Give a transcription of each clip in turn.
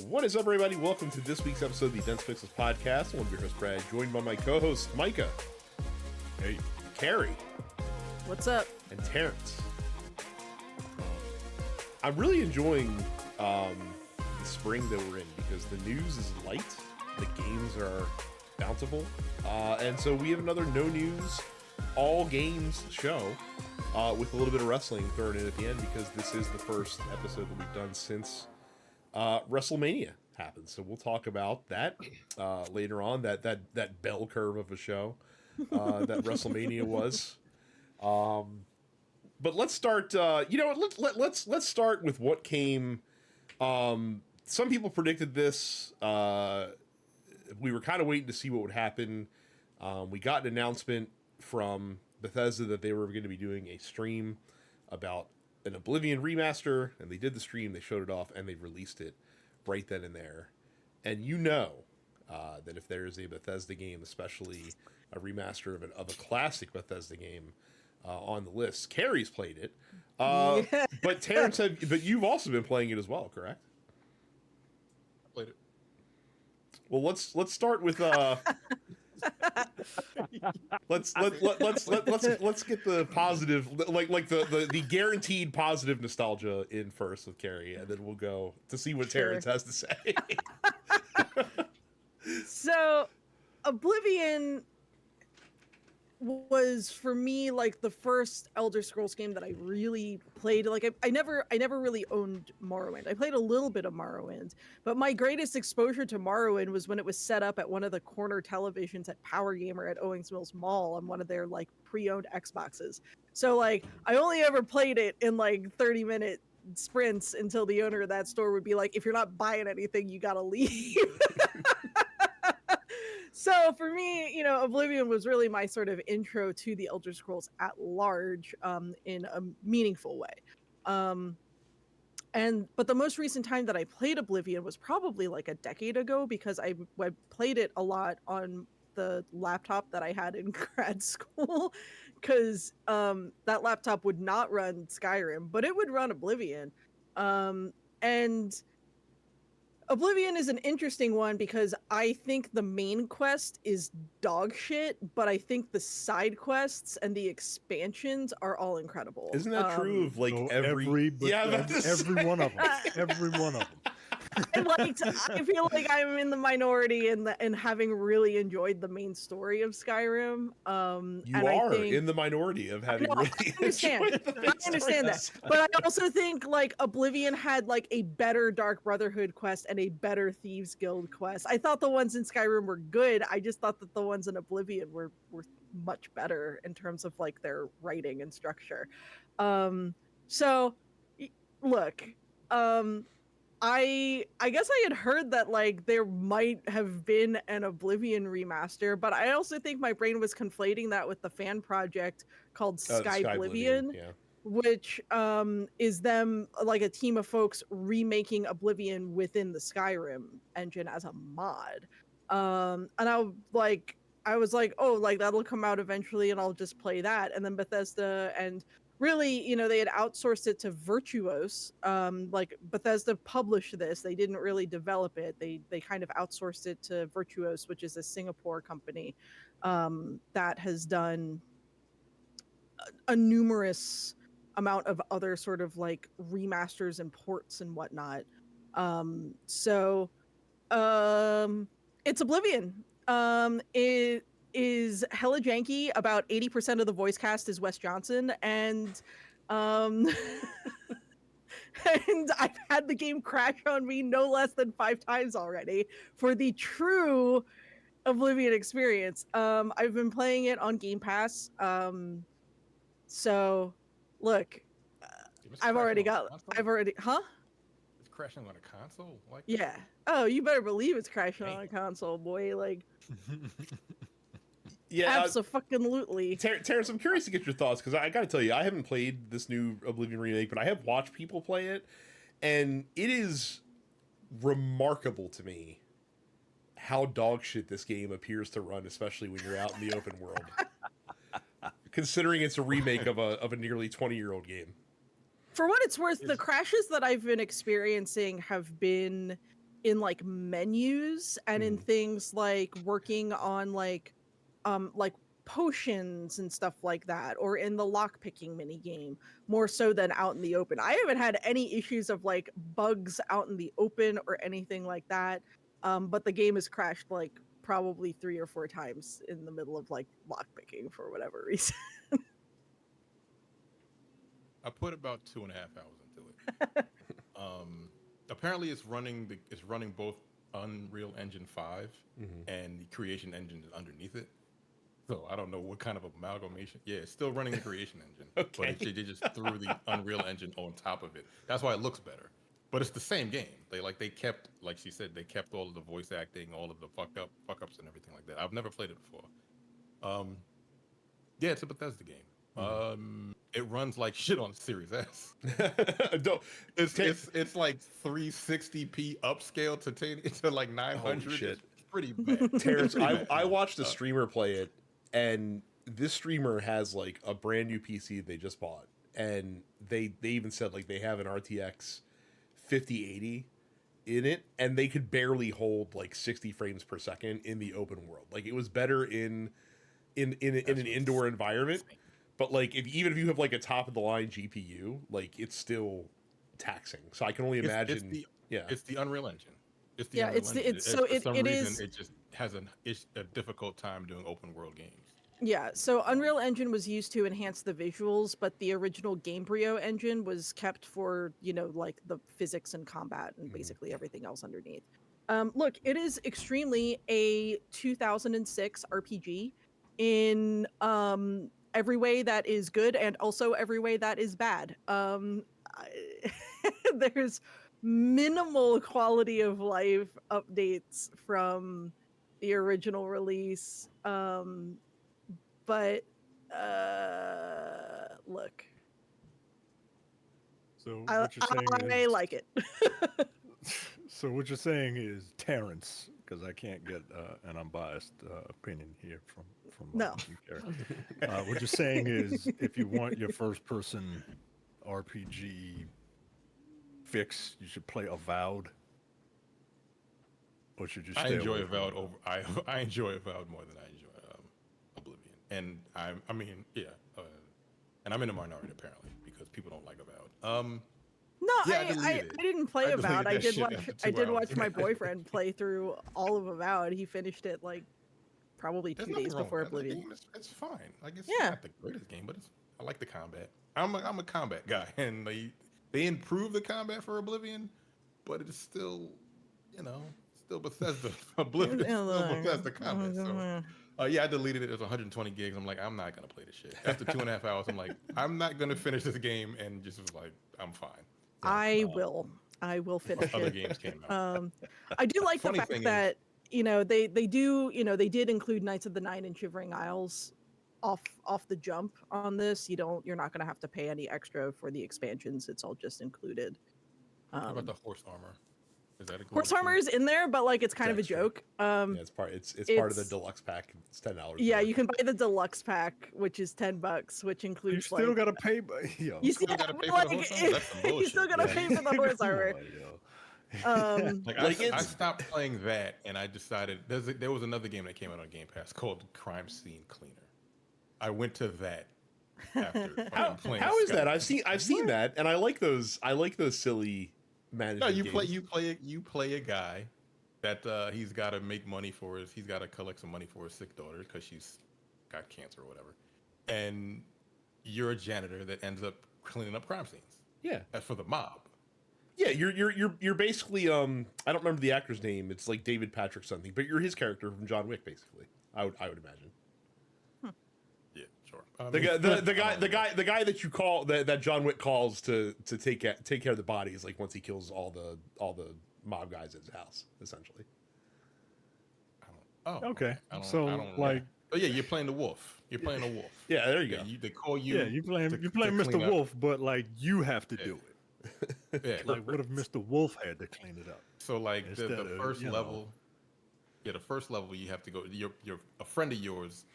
What is up, everybody? Welcome to this week's episode of the Dense Pixels Podcast. I'm your host, Brad, joined by my co-host, Micah. Hey. Carrie. What's up? And Terrence. I'm really enjoying the spring that we're in because the news is light, the games are bountiful, and so we have another no news, all games show with a little bit of wrestling thrown in at the end because this is the first episode that we've done since Wrestlemania happened. So we'll talk about that later on, that bell curve of a show that Wrestlemania was. But let's start. Let's start with what came. Some people predicted this. We were kind of waiting to see what would happen. We got an announcement from Bethesda that they were going to be doing a stream about an Oblivion Remaster, and they did the stream. They showed it off, and they released it right then and there. And that if there is a Bethesda game, especially a remaster of a classic Bethesda game, on the list. Carrie's played it, Yeah. but Terrence but you've also been playing it as well, correct? I played it. Well, let's start with let's get the positive, like the guaranteed positive nostalgia in first with Carrie, and then we'll go to see what Terrence has to say. So, Oblivion was for me like the first Elder Scrolls game that I really played. Like I never really owned Morrowind. I played a little bit of Morrowind, but my greatest exposure to Morrowind was when it was set up at one of the corner televisions at Power Gamer at Owings Mills Mall on one of their like pre-owned Xboxes. So like I only ever played it in like 30-minute sprints until the owner of that store would be like, if you're not buying anything, you gotta leave. So for me, Oblivion was really my sort of intro to the Elder Scrolls at large, in a meaningful way. But the most recent time that I played Oblivion was probably like a decade ago because I played it a lot on the laptop that I had in grad school because that laptop would not run Skyrim, but it would run Oblivion. And Oblivion is an interesting one because I think the main quest is dog shit, but I think the side quests and the expansions are all incredible. Isn't that true of like every every one of them? Every one of them. And like I feel like I'm in the minority in having really enjoyed the main story of Skyrim. I think in the minority of having really enjoyed the main I understand that, but I also think like Oblivion had like a better Dark Brotherhood quest and a better Thieves Guild quest. I thought the ones in Skyrim were good. I just thought that the ones in Oblivion were much better in terms of like their writing and structure. So look, I guess I had heard that like there might have been an Oblivion remaster, but I also think my brain was conflating that with the fan project called Skyblivion, yeah. which is them like a team of folks remaking Oblivion within the Skyrim engine as a mod. And I was like, oh, like that'll come out eventually and I'll just play that. And then Bethesda and really, they had outsourced it to Virtuos. Like Bethesda published this. They didn't really develop it. They kind of outsourced it to Virtuos, which is a Singapore company that has done a numerous amount of other sort of like remasters and ports and whatnot. It's Oblivion. It is hella janky. About 80% of the voice cast is Wes Johnson, and and I've had the game crash on me no less than 5 times already for the true Oblivion experience. I've been playing it on Game Pass. So look, It's crashing on a console? Like yeah. Oh, you better believe it's crashing on a console, boy. Like yeah, absolutely. Terrence, I'm curious to get your thoughts because I got to tell you, I haven't played this new Oblivion remake, but I have watched people play it, and it is remarkable to me how dog shit this game appears to run, especially when you're out in the open world. Considering it's a remake of a nearly 20-year-old game. For what it's worth, the crashes that I've been experiencing have been in like menus and in things like working on like potions and stuff like that, or in the lock picking mini game, more so than out in the open. I haven't had any issues of like bugs out in the open or anything like that. But the game has crashed like probably 3 or 4 times in the middle of like lock picking for whatever reason. I put about 2.5 hours into it. Apparently, it's running both Unreal Engine 5 and the Creation Engine is underneath it. So I don't know what kind of amalgamation. Yeah, it's still running the Creation Engine, but they just threw the Unreal Engine on top of it. That's why it looks better. But it's the same game. They kept, like she said, they kept all of the voice acting, all of the fuck ups and everything like that. I've never played it before. Yeah, it's a Bethesda game. It runs like shit on Series S. It's like 360p upscale to like 900. Shit. It's pretty bad. Terrence, I watched a streamer play it, and this streamer has like a brand new PC they just bought, and they even said like they have an RTX 5080 in it, and they could barely hold like 60 frames per second in the open world. Like it was better in an indoor environment, but like even if you have like a top of the line GPU, like it's still taxing. So I can only imagine. It's the Unreal Engine. It's the Yeah, Unreal it's the- Engine. it's so for it- some it reason, is- It just has a difficult time doing open world games. Yeah, so Unreal Engine was used to enhance the visuals, but the original Gamebryo engine was kept for, like the physics and combat and basically everything else underneath. Look, it is extremely a 2006 RPG in every way that is good and also every way that is bad. There's minimal quality of life updates from the original release. But look, So I like it. So what you're saying is Terrence, because I can't get an unbiased opinion here from No. what you're saying is, if you want your first-person RPG fix, you should play Avowed. Or should you stay away from Avowed over. I enjoy Avowed more than I enjoy Oblivion, and and I'm in the minority apparently because people don't like Avowed. No, Yeah, I didn't play I deleted Avowed. I that did shit watch. after 2 I did hours. watch my boyfriend play through all of Avowed. He finished it like probably There's 2 nothing days wrong before with that. That Oblivion. game it's fine. Like it's Yeah. not the greatest game, but I like the combat. I'm a combat guy, and they improved the combat for Oblivion, but it's still, still Bethesda. Oblivion is still Bethesda combat. So yeah, I deleted it. It was 120 gigs. I'm like, I'm not gonna play this shit. After 2.5 hours, I'm like, I'm not gonna finish this game, and just was like, I'm fine. I will finish Other it. games came out. I do like the Funny fact thing is- that they did include Knights of the Nine and Shivering Isles off the jump on this. You're not going to have to pay any extra for the expansions. It's all just included. How about the horse armor? Is that included Horse too? armor is in there, but like it's kind of a extra. joke. Yeah, it's part of the it's- deluxe pack. It's $10. Yeah, you can buy the deluxe pack, which is $10, which You includes still like gotta pay. Yo, you still still gotta gotta pay pay for the horse armor? That's some you still bullshit. gotta pay for the horse Come armor. on, yo. Like, Like, I it's- stopped playing that, and I decided there was another game that came out on Game Pass called Crime Scene Cleaner. I went to that after fucking playing. How is Skyrim. that? I've seen that, and I like those silly No, management you games. play a guy that he's got to make money for he's got to collect some money for his sick daughter because she's got cancer or whatever, and you're a janitor that ends up cleaning up crime scenes. Yeah. That's for the mob. Yeah, you're basically I don't remember the actor's name. It's like David Patrick something, but you're his character from John Wick, basically. I would imagine. Yeah, sure. The guy that you call that John Wick calls to take care of the bodies, like once he kills all the mob guys at his house, essentially. Okay, I don't, so I don't, like, oh yeah, you're playing the wolf. You're playing a wolf. Yeah, there you go. They call you. yeah, you playing to Mr. clean up. Wolf, but like you have to do it. Yeah. Like, what if Mr. Wolf had to clean it up? So like Instead the of, first you know. level, the first level you have to go. A friend of yours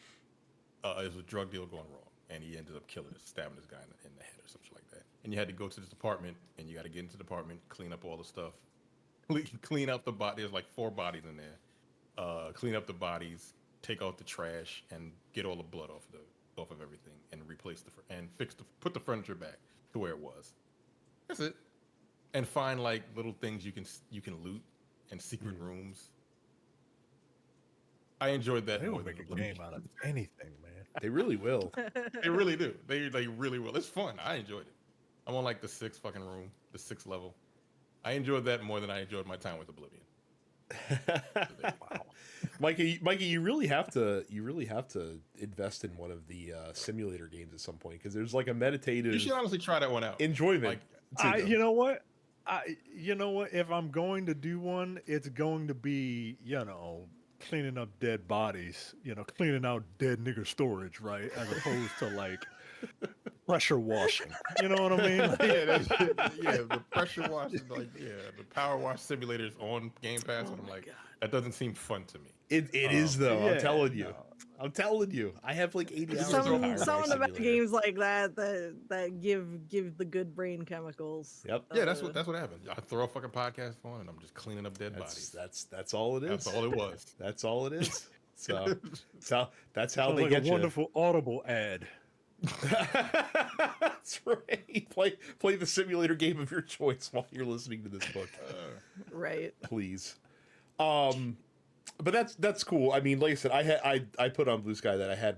is a drug deal going wrong, and he ended up stabbing this guy in the head or something like that. And you had to go to this apartment, and you got to get into the apartment, clean up all the stuff, clean up the body. There's like 4 bodies in there. Clean up the bodies, take out the trash, and get all the blood off of everything, and replace put the furniture back to where it was. That's it. And find like little things you can loot and secret rooms. I enjoyed that. They will make a game out of anything, man. They really will. They really do. They really will. It's fun. I enjoyed it. I'm on like the 6th fucking room, the 6th level. I enjoyed that more than I enjoyed my time with Oblivion. Wow. Micah, you really have to invest in one of the simulator games at some point, because there's like a meditative. You should honestly try that one out. Enjoyment. You know what? If I'm going to do one, it's going to be, cleaning up dead bodies, cleaning out dead nigger storage, right? As opposed to like pressure washing. You know what I mean? The pressure wash is like, the power wash simulators on Game Pass, and I'm like, God. That doesn't seem fun to me. It is though. Yeah, I'm telling you. No. I'm telling you. I have like 80 hours. Some about games like that give the good brain chemicals. Yep. Yeah, that's what happens. I throw a fucking podcast on, and I'm just cleaning up dead bodies. That's all it is. That's all it was. That's all it is. So that's how they like get a wonderful Audible ad. That's right. Play the simulator game of your choice while you're listening to this book. Right. Please. But that's cool. I mean, like I said, I put on Blue Sky that I had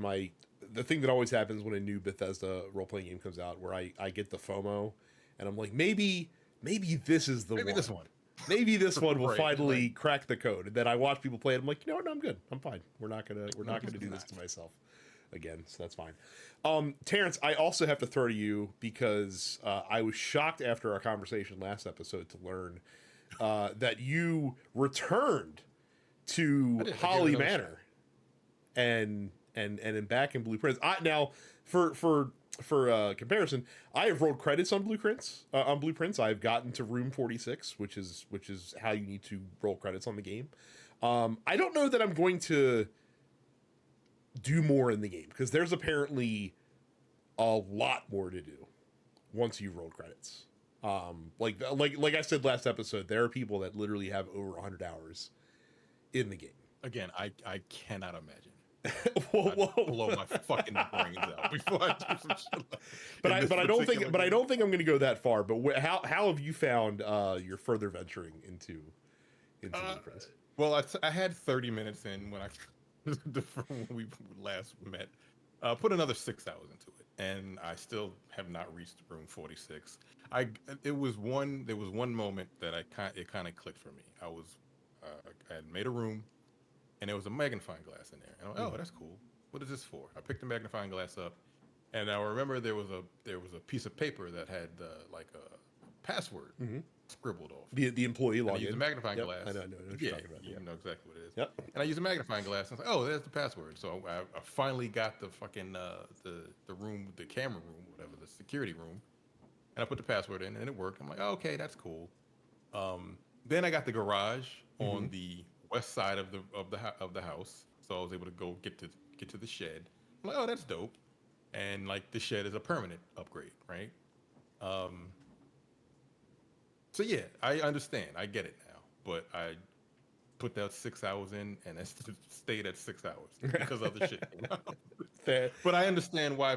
the thing that always happens when a new Bethesda role-playing game comes out, where I get the FOMO, and I'm like, maybe this is the one. Maybe this one. Maybe this one will finally crack the code. And then I watch people play it. I'm like, no, I'm good. I'm fine. We're not gonna do this to myself again. So that's fine. Terrence, I also have to throw to you, because I was shocked after our conversation last episode to learn that you returned to Holly Manor and back in Blueprints. Now for comparison, I have rolled credits on Blueprints. I've gotten to room 46, which is how you need to roll credits on the game. I don't know that I'm going to do more in the game, because there's apparently a lot more to do once you've rolled credits. Like I said last episode, there are people that literally have over 100 hours in the game. Again, I cannot imagine. Whoa. Blow my fucking brains out before I do some shit. But I don't think I'm going to go that far. But how have you found your further venturing into Blueprints? Well, I had 30 minutes in when we last met. Put another 6 hours into it, and I still have not reached room 46. There was one moment that it kind of clicked for me. I had made a room, and there was a magnifying glass in there. And I'm like, oh, that's cool. What is this for? I picked the magnifying glass up, and I remember there was a piece of paper that had like a password scribbled off. The employee login. I used a magnifying glass. I know what you're talking about. You know exactly what it is. Yep. And I used a magnifying glass, and I was like, oh, there's the password. So I finally got the fucking the room, the camera room, whatever, the security room, and I put the password in, and it worked. I'm like, oh, okay, that's cool. Then I got the garage on the west side of the house, so I was able to go get to the shed. I'm like, oh, that's dope. And like the shed is a permanent upgrade, right? So yeah, I understand. I get it now. But I put that 6 hours in, and I stayed at 6 hours because other shit came out. Fair. But I understand why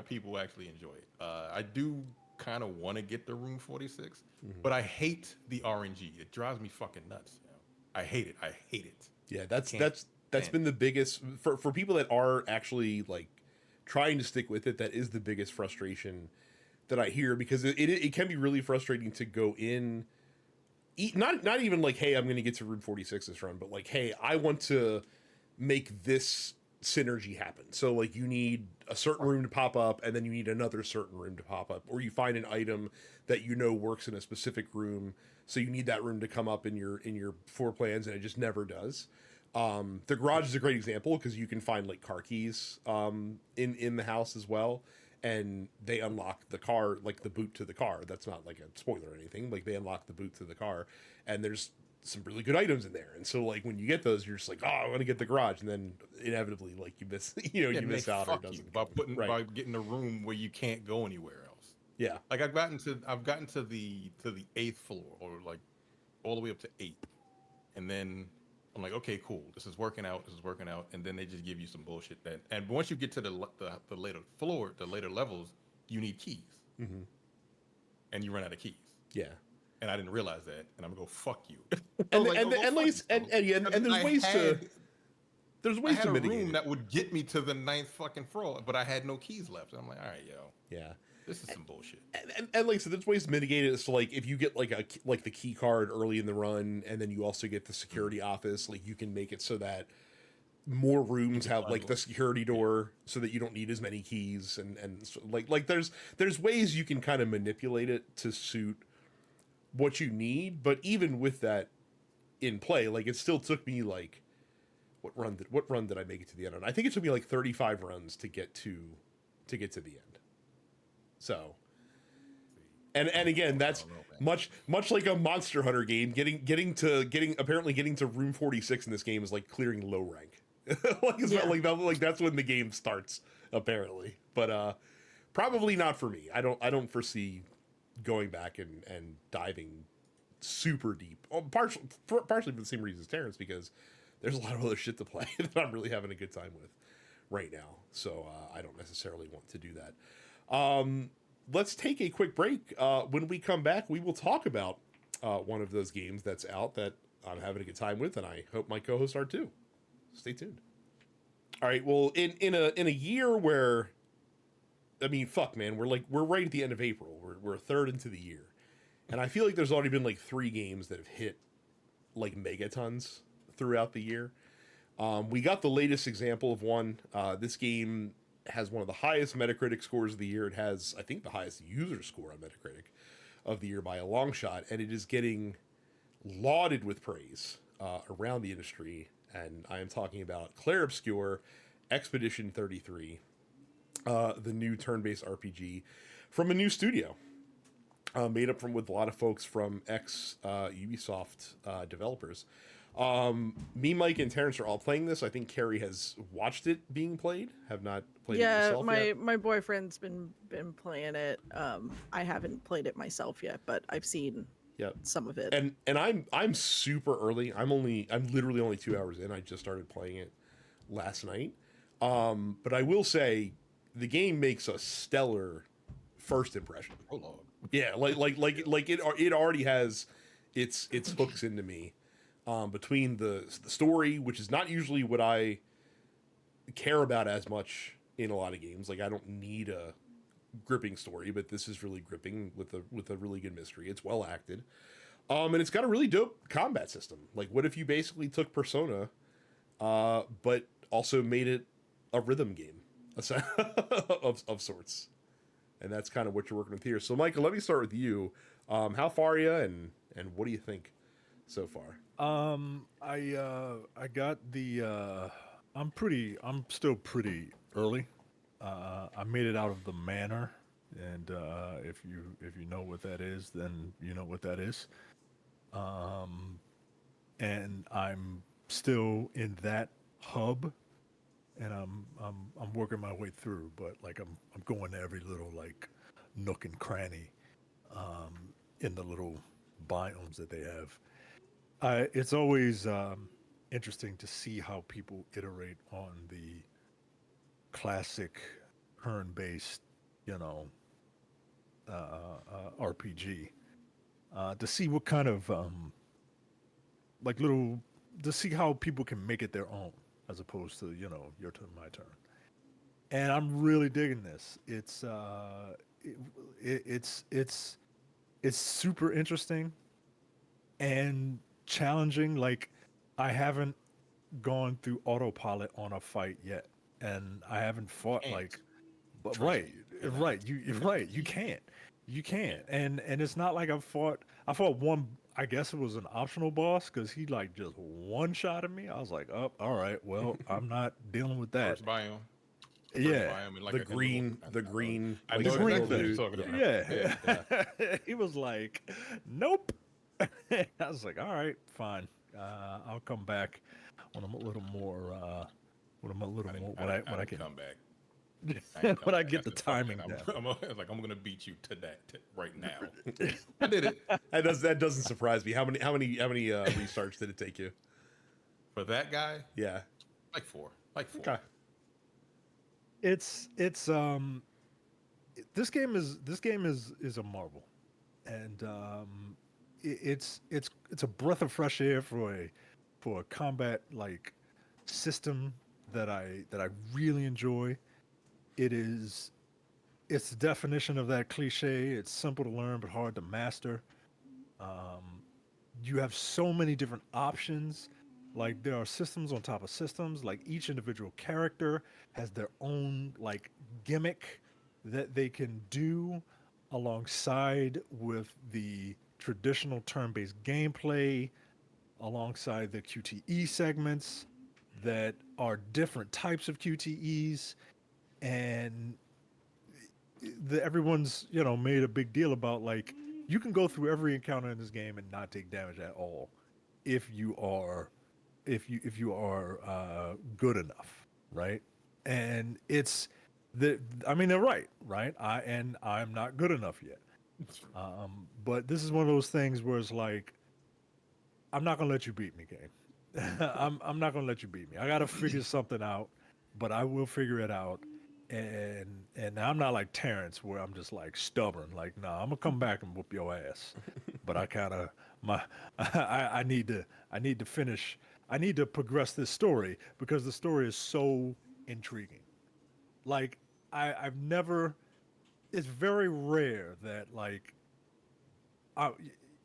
people actually enjoy it. I do kind of want to get to room 46, but I hate the RNG. It drives me fucking nuts. You know? I hate it. Yeah, that's been the biggest for people that are actually like trying to stick with it. That is the biggest frustration that I hear, because it can be really frustrating to go in. Not even like, hey, I'm going to get to room 46 this run, but like, hey, I want to make this synergy happen. So like, you need a certain room to pop up, and then you need another certain room to pop up, or you find an item that works in a specific room, so you need that room to come up in your floor plans, and it just never does. The garage is a great example, because you can find like car keys in the house as well, and they unlock the car, like the boot to the car. That's not like a spoiler or anything. Like, they unlock the boot to the car, and there's some really good items in there. And so like, when you get those, you're just like, oh, I want to get the garage, and then inevitably like you miss you miss out, or it doesn't by getting a room where you can't go anywhere else. Yeah. Like I've gotten to the 8th floor, or like all the way up to 8, and then I'm like, okay, cool, this is working out, and then they just give you some bullshit that, and once you get to the later levels, you need keys, and you run out of keys. Yeah. And I didn't realize that, and I'm gonna go fuck you. And there's ways to. There's ways to mitigate. I had a room that would get me to the 9th fucking floor, but I had no keys left. And I'm like, all right, yo. Yeah. This is some bullshit. And like, so there's ways to mitigate it. So like, if you get like the key card early in the run, and then you also get the security office, like you can make it so that more rooms have like the security door, so that you don't need as many keys. And so, like there's ways you can kind of manipulate it to suit what you need. But even with that in play, like it still took me like, what run did I make it to the end on? I think it took me like 35 runs to get to the end. So, and again, that's much like a Monster Hunter game. Getting to room 46 in this game is like clearing low rank. like that's when the game starts apparently. But probably not for me. I don't foresee going back and diving super deep. Partially for the same reason as Terrence, because there's a lot of other shit to play that I'm really having a good time with right now. So I don't necessarily want to do that. Let's take a quick break. When we come back, we will talk about one of those games that's out that I'm having a good time with, and I hope my co-hosts are too. Stay tuned. All right. Well, in a year where, I mean, fuck, man, we're right at the end of April. We're a third into the year, and I feel like there's already been like 3 games that have hit like megatons throughout the year. We got the latest example of one. This game has one of the highest Metacritic scores of the year. It has, I think, the highest user score on Metacritic of the year by a long shot, and it is getting lauded with praise around the industry. And I am talking about Clair Obscur Expedition 33, the new turn-based RPG from a new studio, made up with a lot of folks from ex-Ubisoft developers. Me, Mike, and Terrence are all playing this. I think Carrie has watched it being played. Have not played it yourself yet. Yeah, my boyfriend's been playing it. I haven't played it myself yet, but I've seen some of it. And I'm super early. I'm literally only 2 hours in. I just started playing it last night. But I will say the game makes a stellar first impression. Prologue. Yeah, like it already has its hooks into me. Between the story, which is not usually what I care about as much in a lot of games. Like, I don't need a gripping story, but this is really gripping with a really good mystery. It's well acted. And it's got a really dope combat system. Like, what if you basically took Persona, but also made it a rhythm game of sorts? And that's kind of what you're working with here. So, Micah, let me start with you. How far are you, and what do you think so far? I got the I'm still pretty early. I made it out of the manor, and if you know what that is, then you know what that is. And I'm still in that hub, and I'm working my way through, but like I'm going to every little like nook and cranny in the little biomes that they have. It's always interesting to see how people iterate on the classic turn-based, RPG. To see what kind of to see how people can make it their own, as opposed to your turn, my turn. And I'm really digging this. It's super interesting and challenging. Like, I haven't gone through autopilot on a fight yet, and I haven't fought but right, you can't, and it's not like I fought one. I guess it was an optional boss because he like just one shot at me. I was like, oh, all right, well, I'm not dealing with that. First biome. Yeah, the green. I know green exactly what you're talking about. Yeah. He was like, nope. I was like, all right, fine. I'll come back when I'm a little more. When I can come back. when I get the timing down. I'm gonna beat you to that right now. I did it. That doesn't surprise me. How many restarts did it take you? For that guy, Yeah, like four. Okay. It's this game is a marvel, and it's a breath of fresh air for a combat like system that I really enjoy. It's the definition of that cliche. It's simple to learn but hard to master. You have so many different options. Like there are systems on top of systems. Like each individual character has their own like gimmick that they can do alongside with the traditional turn-based gameplay, alongside the QTE segments that are different types of QTEs, and everyone's made a big deal about like you can go through every encounter in this game and not take damage at all if you are good enough, right? And it's they're right? I'm not good enough yet. But this is one of those things where it's like, I'm not gonna let you beat me, game. I'm not gonna let you beat me. I gotta figure something out, but I will figure it out. And I'm not like Terrence where I'm just like stubborn. Like, nah, I'm gonna come back and whoop your ass. But I need to finish. I need to progress this story because the story is so intriguing. Like I've never. It's very rare that like,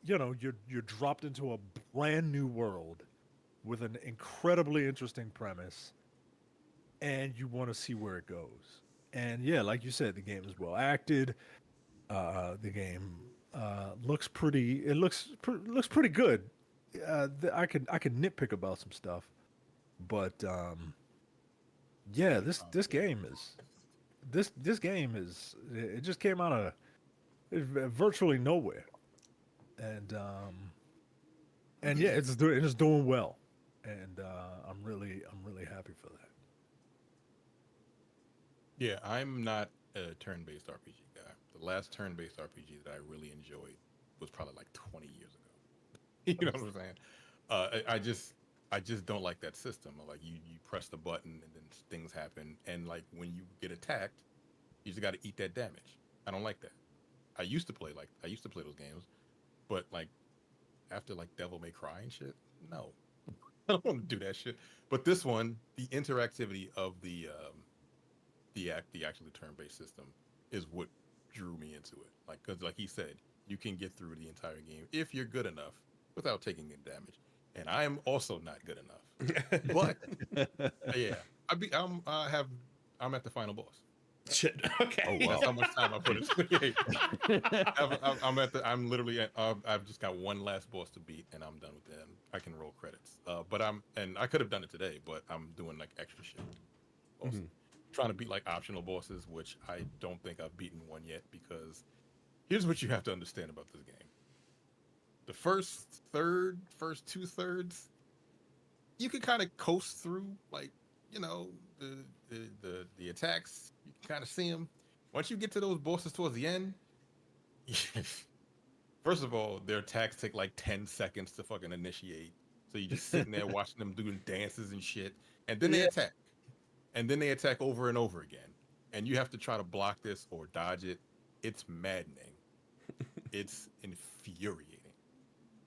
you're dropped into a brand new world with an incredibly interesting premise, and you want to see where it goes. And yeah, like you said, the game is well acted. The game looks pretty. It looks pretty good. I could nitpick about some stuff, but yeah, this game is it just came out of virtually nowhere, and yeah, it's doing well, and I'm really happy for that. Yeah, I'm not a turn-based RPG guy. The last turn-based RPG that I really enjoyed was probably like 20 years ago. You know what I'm saying? I just don't like that system. Like you press the button and then things happen, and like when you get attacked, you just got to eat that damage. I don't like that. I used to play those games, but like after like Devil May Cry and shit, no, I don't want to do that shit. But this one, the interactivity of the actually turn-based system is what drew me into it. Like, because like he said, you can get through the entire game if you're good enough without taking any damage. And I am also not good enough. But yeah, I'm at the final boss. Shit. Okay. Oh, wow. That's how much time I put into I'm literally at, I've just got one last boss to beat, and I'm done with that. I can roll credits. But I could have done it today, but I'm doing like extra shit. Mm-hmm. Trying to beat like optional bosses, which I don't think I've beaten one yet, because here's what you have to understand about this game. The first 2/3, you can kind of coast through, like, the attacks. You can kind of see them. Once you get to those bosses towards the end, first of all, their attacks take like 10 seconds to fucking initiate. So you're just sitting there watching them doing dances and shit, and then they attack. And then they attack over and over again. And you have to try to block this or dodge it. It's maddening. It's infuriating.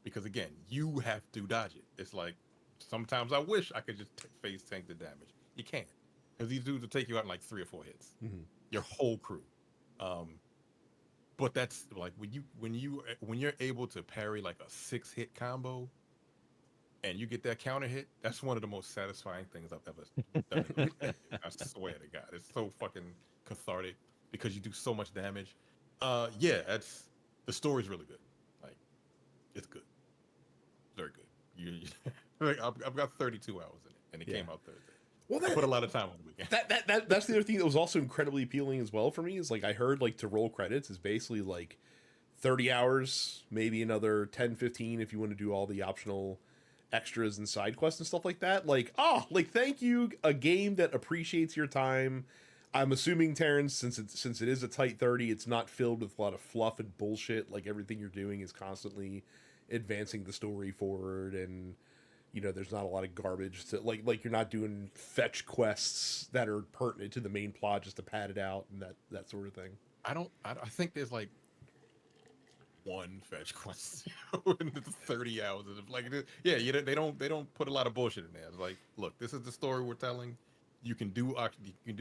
Because again, you have to dodge it. It's like, sometimes I wish I could just face tank the damage. You can't. Because these dudes will take you out in like 3 or 4 hits. Mm-hmm. Your whole crew. But that's like when you're able to parry like a 6-hit combo, and you get that counter hit, that's one of the most satisfying things I've ever done. I swear to God, it's so fucking cathartic because you do so much damage. Yeah, the story's really good. Like, it's good, very good. Like, I've got 32 hours in it, and it came out Thursday. Well, I put a lot of time on the weekend. That's the other thing that was also incredibly appealing as well for me, is like I heard like to roll credits is basically like 30 hours, maybe another 10, 15 if you want to do all the optional extras and side quests and stuff like that. Like, thank you, a game that appreciates your time. I'm assuming, Terrence, since it is a tight 30, it's not filled with a lot of fluff and bullshit. Like everything you're doing is constantly advancing the story forward, and there's not a lot of garbage to like you're not doing fetch quests that are pertinent to the main plot just to pad it out and that sort of thing. I think there's like one fetch quest in the 30 hours of like they don't put a lot of bullshit in there. It's like, look, this is the story we're telling. You can do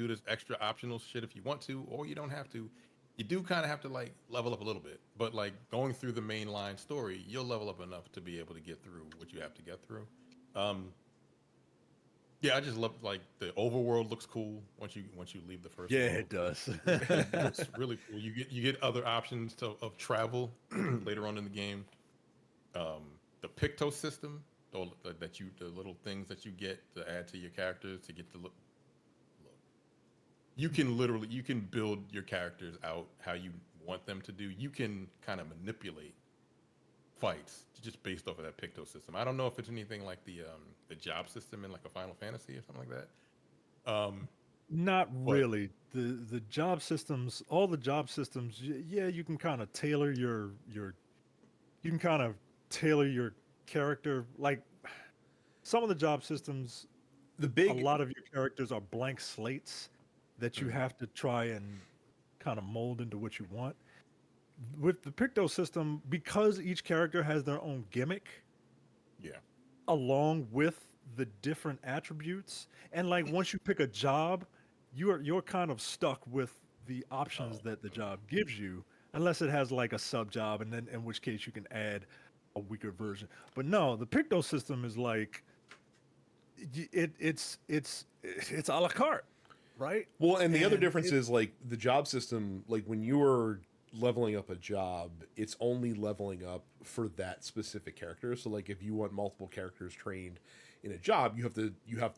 this extra optional shit if you want to, or you don't have to. You do kind of have to like level up a little bit, but like going through the mainline story, you'll level up enough to be able to get through what you have to get through. Yeah, I just love like the overworld looks cool once you leave the first. Yeah, world. it does. It's really cool. You get other options of travel later on in the game. The Picto system, the little things that you get to add to your characters to get the look. You can build your characters out how you want them to do. You can kind of manipulate fights just based off of that Picto system. I don't know if it's anything like the job system in like a Final Fantasy or something like that. Not really. The job systems, all the job systems, yeah, you can kind of tailor your character. Like some of the job systems, a lot of your characters are blank slates that you have to try and kind of mold into what you want. With the Picto system, because each character has their own gimmick, along with the different attributes, and like once you pick a job, you're kind of stuck with the options that the job gives you, unless it has like a sub job, and then in which case you can add a weaker version. But no, the Picto system is like it's a la carte, right? Well, and the other difference is like the job system, like when you are leveling up a job, it's only leveling up for that specific character. So like if you want multiple characters trained in a job, you have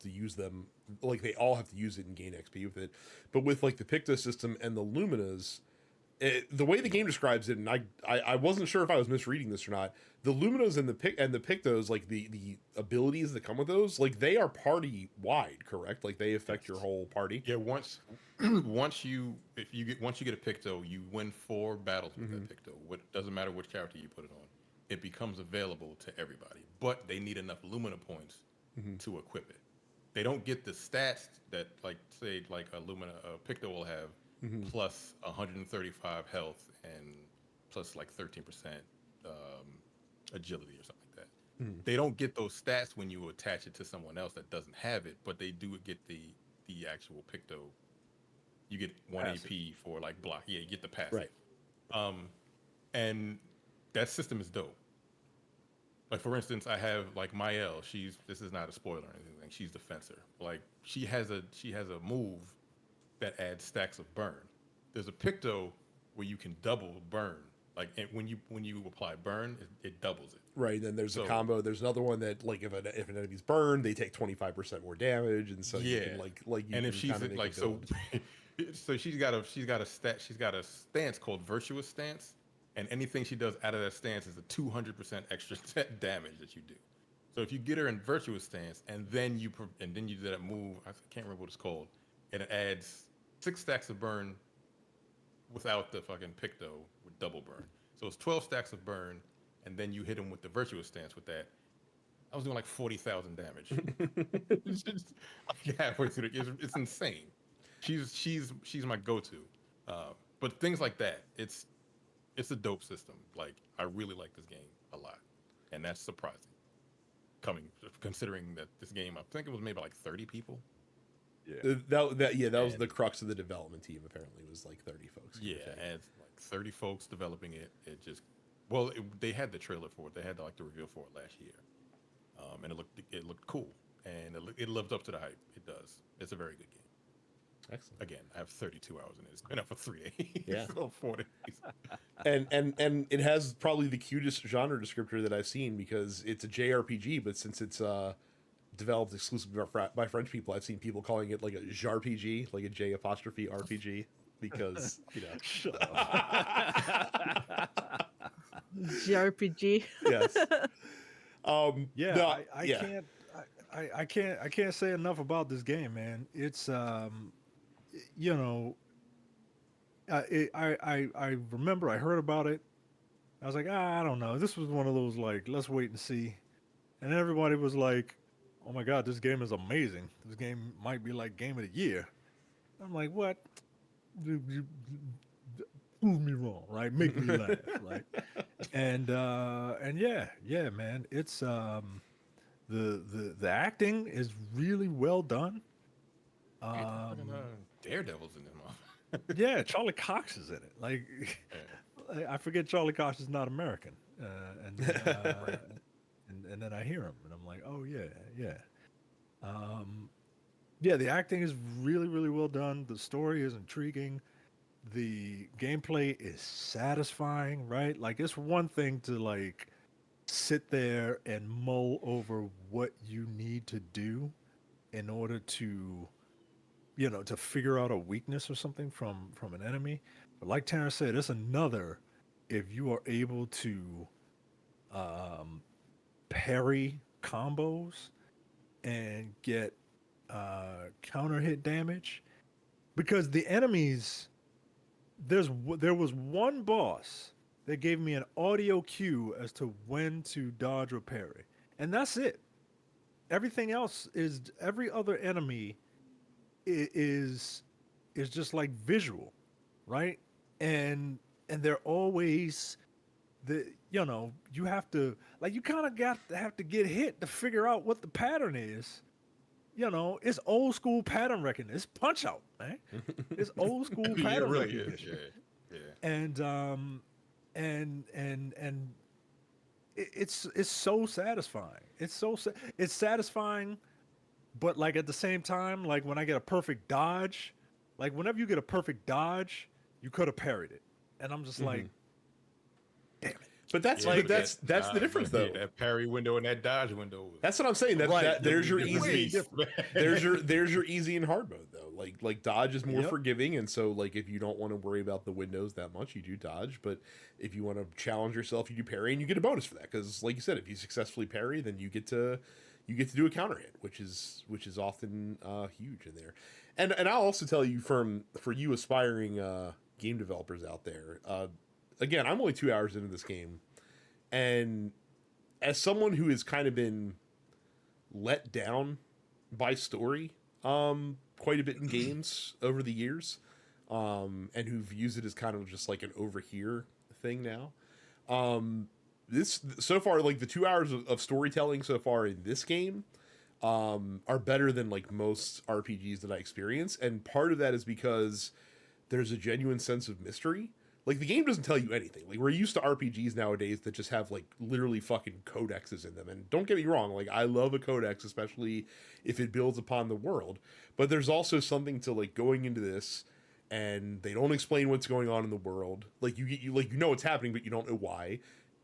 to use them, like they all have to use it and gain XP with it. But with like the Picto system and the Luminas, the way the game describes it, and I wasn't sure if I was misreading this or not, the Luminas and the Pictos, like the abilities that come with those, like they are party wide, correct? Like they affect your whole party. Yeah, once you get a Picto, you win 4 battles with that Picto. Doesn't matter which character you put it on, it becomes available to everybody. But they need enough Lumina points to equip it. They don't get the stats that like say like a Picto will have plus 135 health and plus like 13% agility or something like that. They don't get those stats when you attach it to someone else that doesn't have it, but they do get the actual Picto. You get 1 AP for like block. Yeah, you get the passive. Right. And that system is dope. Like for instance, I have like Mael. This is not a spoiler or anything. She's the fencer. Like she has a move that adds stacks of burn. There's a Picto where you can double burn. Like when you apply burn, it doubles it. Right. Then there's a combo. There's another one that like if an enemy's burned, they take 25% more damage, and so you can like you and can if she's kinda make like a build. so she's got a stance called virtuous stance, and anything she does out of that stance is a 200% extra damage that you do. So if you get her in virtuous stance and then you do that move, I can't remember what it's called, and it adds 6 stacks of burn without the fucking Picto with double burn. So it's 12 stacks of burn, and then you hit him with the virtuous stance with that. I was doing like 40,000 damage. It's just halfway through it's insane. She's my go-to. But things like that, it's a dope system. Like I really like this game a lot, and that's surprising. Considering that this game, I think it was made by like 30 people. Yeah. That was the crux of the development team. Apparently, was like 30 folks. Yeah, and it's like 30 folks developing it. It just they had the trailer for it. They had like the reveal for it last year, and it looked cool, and it lived up to the hype. It does. It's a very good game. Excellent. Again, I have 32 hours in it. It's been out for 3 days. Yeah. So 4 days. and it has probably the cutest genre descriptor that I've seen, because it's a JRPG, but since it's developed exclusively by French people, I've seen people calling it like a JRPG, like a J apostrophe RPG, because JRPG. Yes. I can't say enough about this game, man. It's you know, I remember I heard about it. I was like, I don't know. This was one of those like, let's wait and see. And everybody was like, oh my god, this game is amazing. This game might be like game of the year. I'm like, what? Prove me wrong, right? Make me laugh, right? And yeah, man, it's the acting is really well done. Fucking, Daredevil's in them. Yeah, Charlie Cox is in it. Like, Yeah. I forget Charlie Cox is not American, and then, and then I hear him, and I'm like, oh yeah, yeah. Yeah, the acting is really, really well done. The story is intriguing. The gameplay is satisfying, right? Like, it's one thing to like sit there and mull over what you need to do in order to, to figure out a weakness or something from an enemy. But like Terrence said, it's another if you are able to um, parry combos and get counter hit damage, because the enemies, there was one boss that gave me an audio cue as to when to dodge or parry, and that's it. Everything else is every other enemy is just like visual, right? And they're always you have to, like, you kind of have to get hit to figure out what the pattern is. It's old school pattern recognition. It's Punch Out, man. It's old school Yeah, it pattern really is. recognition. Yeah. Yeah. And it's so satisfying. It's satisfying, but like at the same time, like when I get a perfect dodge, like whenever you get a perfect dodge, you could have parried it, and I'm just like, damn it. But that's Yeah, like that's the difference, though. That parry window and that dodge window. That's what I'm saying. Right. That there's your Way easy. different. There's your easy and hard mode, though. Like dodge is more Yep. forgiving, and so like if you don't want to worry about the windows that much, you do dodge. But if you want to challenge yourself, you do parry, and you get a bonus for that, because like you said, if you successfully parry, then you get to do a counter hit, which is often huge in there. And I'll also tell you, for you aspiring game developers out there, again, I'm only 2 hours into this game. And as someone who has kind of been let down by story quite a bit in games over the years, and who've used it as kind of just like an over here thing now, this so far, like the 2 hours of storytelling so far in this game are better than like most RPGs that I experience. And part of that is because there's a genuine sense of mystery. Like, the game doesn't tell you anything. Like, we're used to RPGs nowadays that just have, like, literally fucking codexes in them. And don't get me wrong, like, I love a codex, especially if it builds upon the world. But there's also something to, like, going into this, and they don't explain what's going on in the world. Like, you know what's happening, but you don't know why.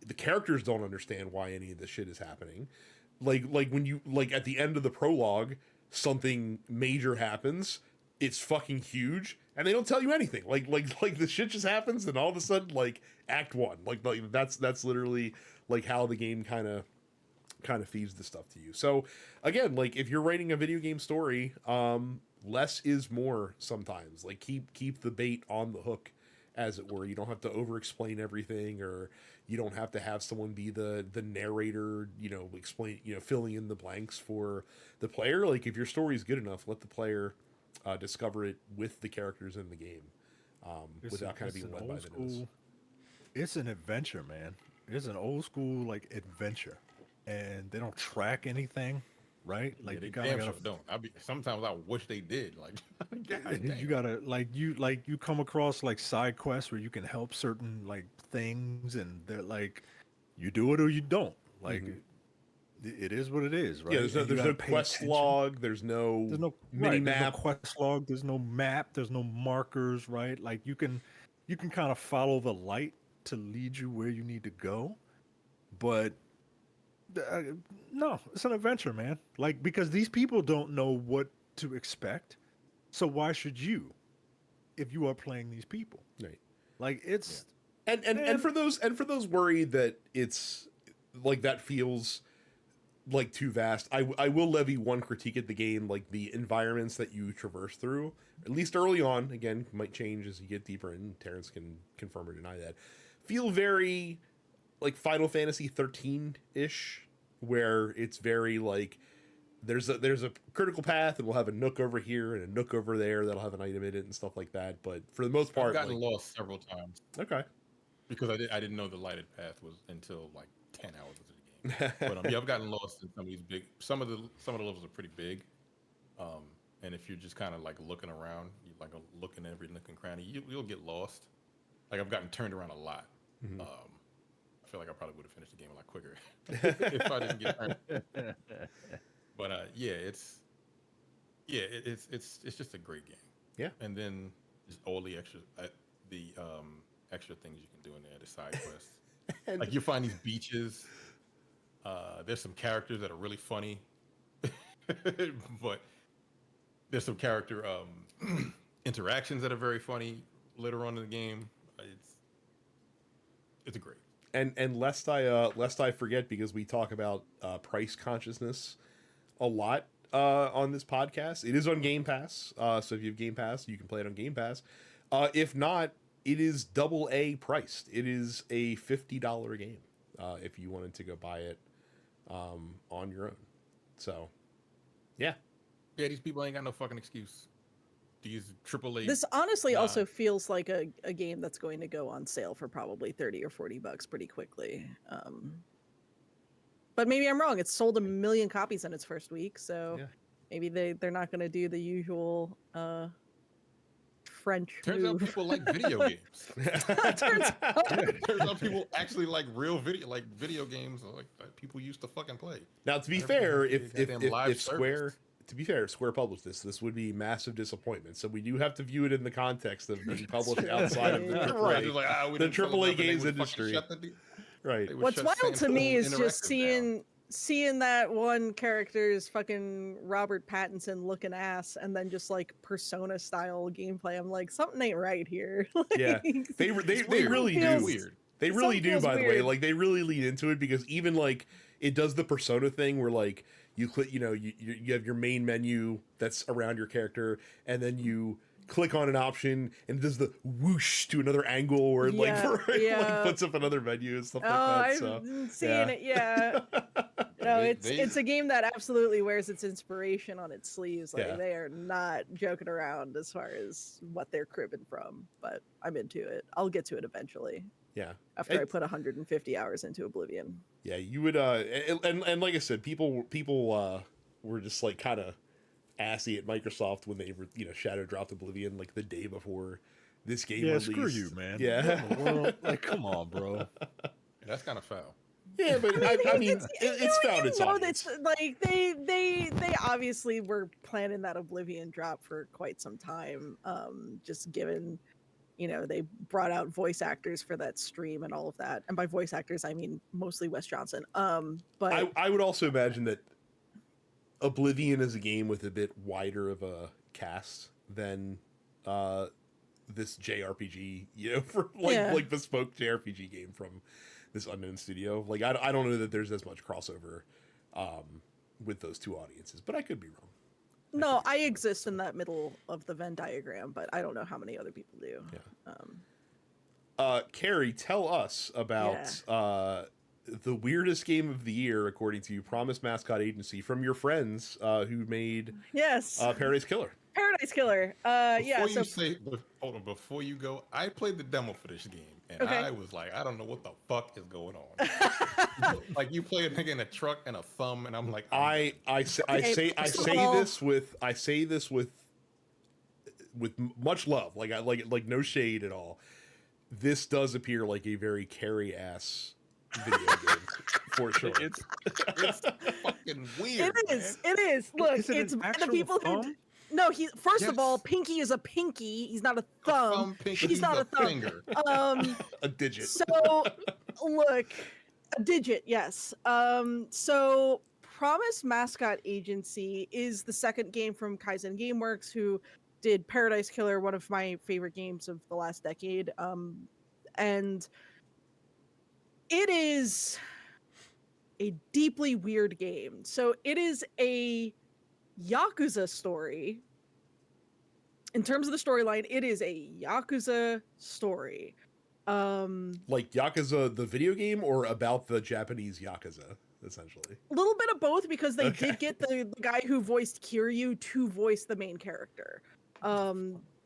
The characters don't understand why any of this shit is happening. Like when you, like, at the end of the prologue, something major happens, it's fucking huge, and they don't tell you anything. Like the shit just happens, and all of a sudden, like, act one, like that's literally like how the game kind of feeds the stuff to you. So again, like, if you're writing a video game story, less is more sometimes. Like, keep the bait on the hook, as it were. You don't have to over explain everything, or you don't have to have someone be the narrator, explain, filling in the blanks for the player. Like, if your story is good enough, let the player discover it with the characters in the game, without kind of being led by the nose. It's an adventure, man. It's an old school like adventure, and they don't track anything, right? Like, they you damn gotta sure don't. Sometimes I wish they did. Like, God you damn. gotta you come across like side quests where you can help certain like things, and they're like, you do it or you don't. Like, it is what it is, right? Yeah, there's no quest log. There's no mini map. There's no quest log. There's no map. There's no markers, right? Like, you can kind of follow the light to lead you where you need to go, but no, it's an adventure, man. Like, because these people don't know what to expect, so why should you, if you are playing these people? Right. Like, it's and for those worried that it's like that feels like too vast. I will levy one critique at the game, like the environments that you traverse through, at least early on, again, might change as you get deeper in. Terrence can confirm or deny that. Feel very like Final Fantasy 13-ish, where it's very like there's a critical path and we'll have a nook over here and a nook over there that'll have an item in it and stuff like that. But for the most part, I've gotten like, lost several times okay. because I didn't know the lighted path was until like 10 hours into the game. But yeah, I've gotten lost in some of these big. Some of the levels are pretty big, and if you're just kind of like looking around, you like looking at every nook and cranny, you'll get lost. Like I've gotten turned around a lot. Mhm. I feel like I probably would have finished the game a lot quicker if I didn't get turned. But it's just a great game. Yeah. And then just all the extra extra things you can do in there, the side quests. And Like you find these beaches. There's some characters that are really funny, but there's some character interactions that are very funny later on in the game. It's a great. and lest I forget, because we talk about price consciousness a lot on this podcast. It is on Game Pass, so if you have Game Pass, you can play it on Game Pass. If not, it is AA priced. It is a $50 game if you wanted to go buy it on your own. So, yeah. Yeah, these people ain't got no fucking excuse. These AAA. This honestly also feels like a game that's going to go on sale for probably 30 or 40 bucks pretty quickly. But maybe I'm wrong. It's sold 1 million copies in its first week, so Yeah. maybe they're not going to do the usual French Turns out move. people like video games. Turns out. Turns out people actually like real video games like that people used to fucking play. Now, to be Everything fair, has to be goddamn live if Square, service. to be fair, if Square published this would be massive disappointment. So we do have to view it in the context of being published outside of the Yeah. AAA, Right, it's like, we the didn't sell AAA enough, and they games would fucking industry. shut the deal. Right. They would What's shut wild to me is just Interactive down. seeing that one character's fucking Robert Pattinson looking ass and then just like Persona style gameplay. I'm like, something ain't right here. Yeah. It's They weird. really Feels- do. Weird. They really Something do, feels by the way. weird. Like, they really lean into it, because even like it does the Persona thing where like you click, you have your main menu that's around your character, and then you click on an option and it does the whoosh to another angle where it Yeah. like puts up another menu and stuff Oh, like that. I've So been seeing it. Yeah. No, it's a game that absolutely wears its inspiration on its sleeves. Like Yeah. they are not joking around as far as what they're cribbing from. But I'm into it. I'll get to it eventually yeah. after I put 150 hours into Oblivion. Yeah, you would and like I said, people were just like kind of assy at Microsoft when they were, shadow dropped Oblivion like the day before this game Yeah, released. screw you, man. Yeah. What in the world? Like, come on, bro. That's kind of foul. Yeah, but I mean, it's found its know audience. that's like they obviously were planning that Oblivion drop for quite some time. Just given, they brought out voice actors for that stream and all of that. And by voice actors, I mean mostly Wes Johnson. But I would also imagine that Oblivion is a game with a bit wider of a cast than this JRPG, for like bespoke JRPG game from this unknown studio. Like I don't know that there's as much crossover with those two audiences, but I could be wrong. no, I exist in that middle of the Venn diagram, but I don't know how many other people do. Yeah. Carrie, tell us about the weirdest game of the year, according to Promise Mascot Agency, from your friends who made Yes, Paradise Killer. Paradise Killer. Hold on, before you go, I played the demo for this game, and Okay. I was like, I don't know what the fuck is going on. Like you play a nigga in a truck and a thumb, and I'm like, I say this with much love. Like no shade at all. This does appear like a very Carrie ass video game for sure. it's fucking weird. It is. Look, Is it it's an the actual people thumb? who. No, he. First of all, Yes. Pinky is a pinky. He's not a thumb. Pinky, He's not a thumb. finger. A digit. So, look, a digit, yes. So Promise Mascot Agency is the second game from Kaizen Gameworks, who did Paradise Killer, one of my favorite games of the last decade. And it is a deeply weird game. So it is a Yakuza story. In terms of the storyline, it is a Yakuza story. Like Yakuza the video game, or about the Japanese Yakuza, essentially? A little bit of both, because they did get the guy who voiced Kiryu to voice the main character.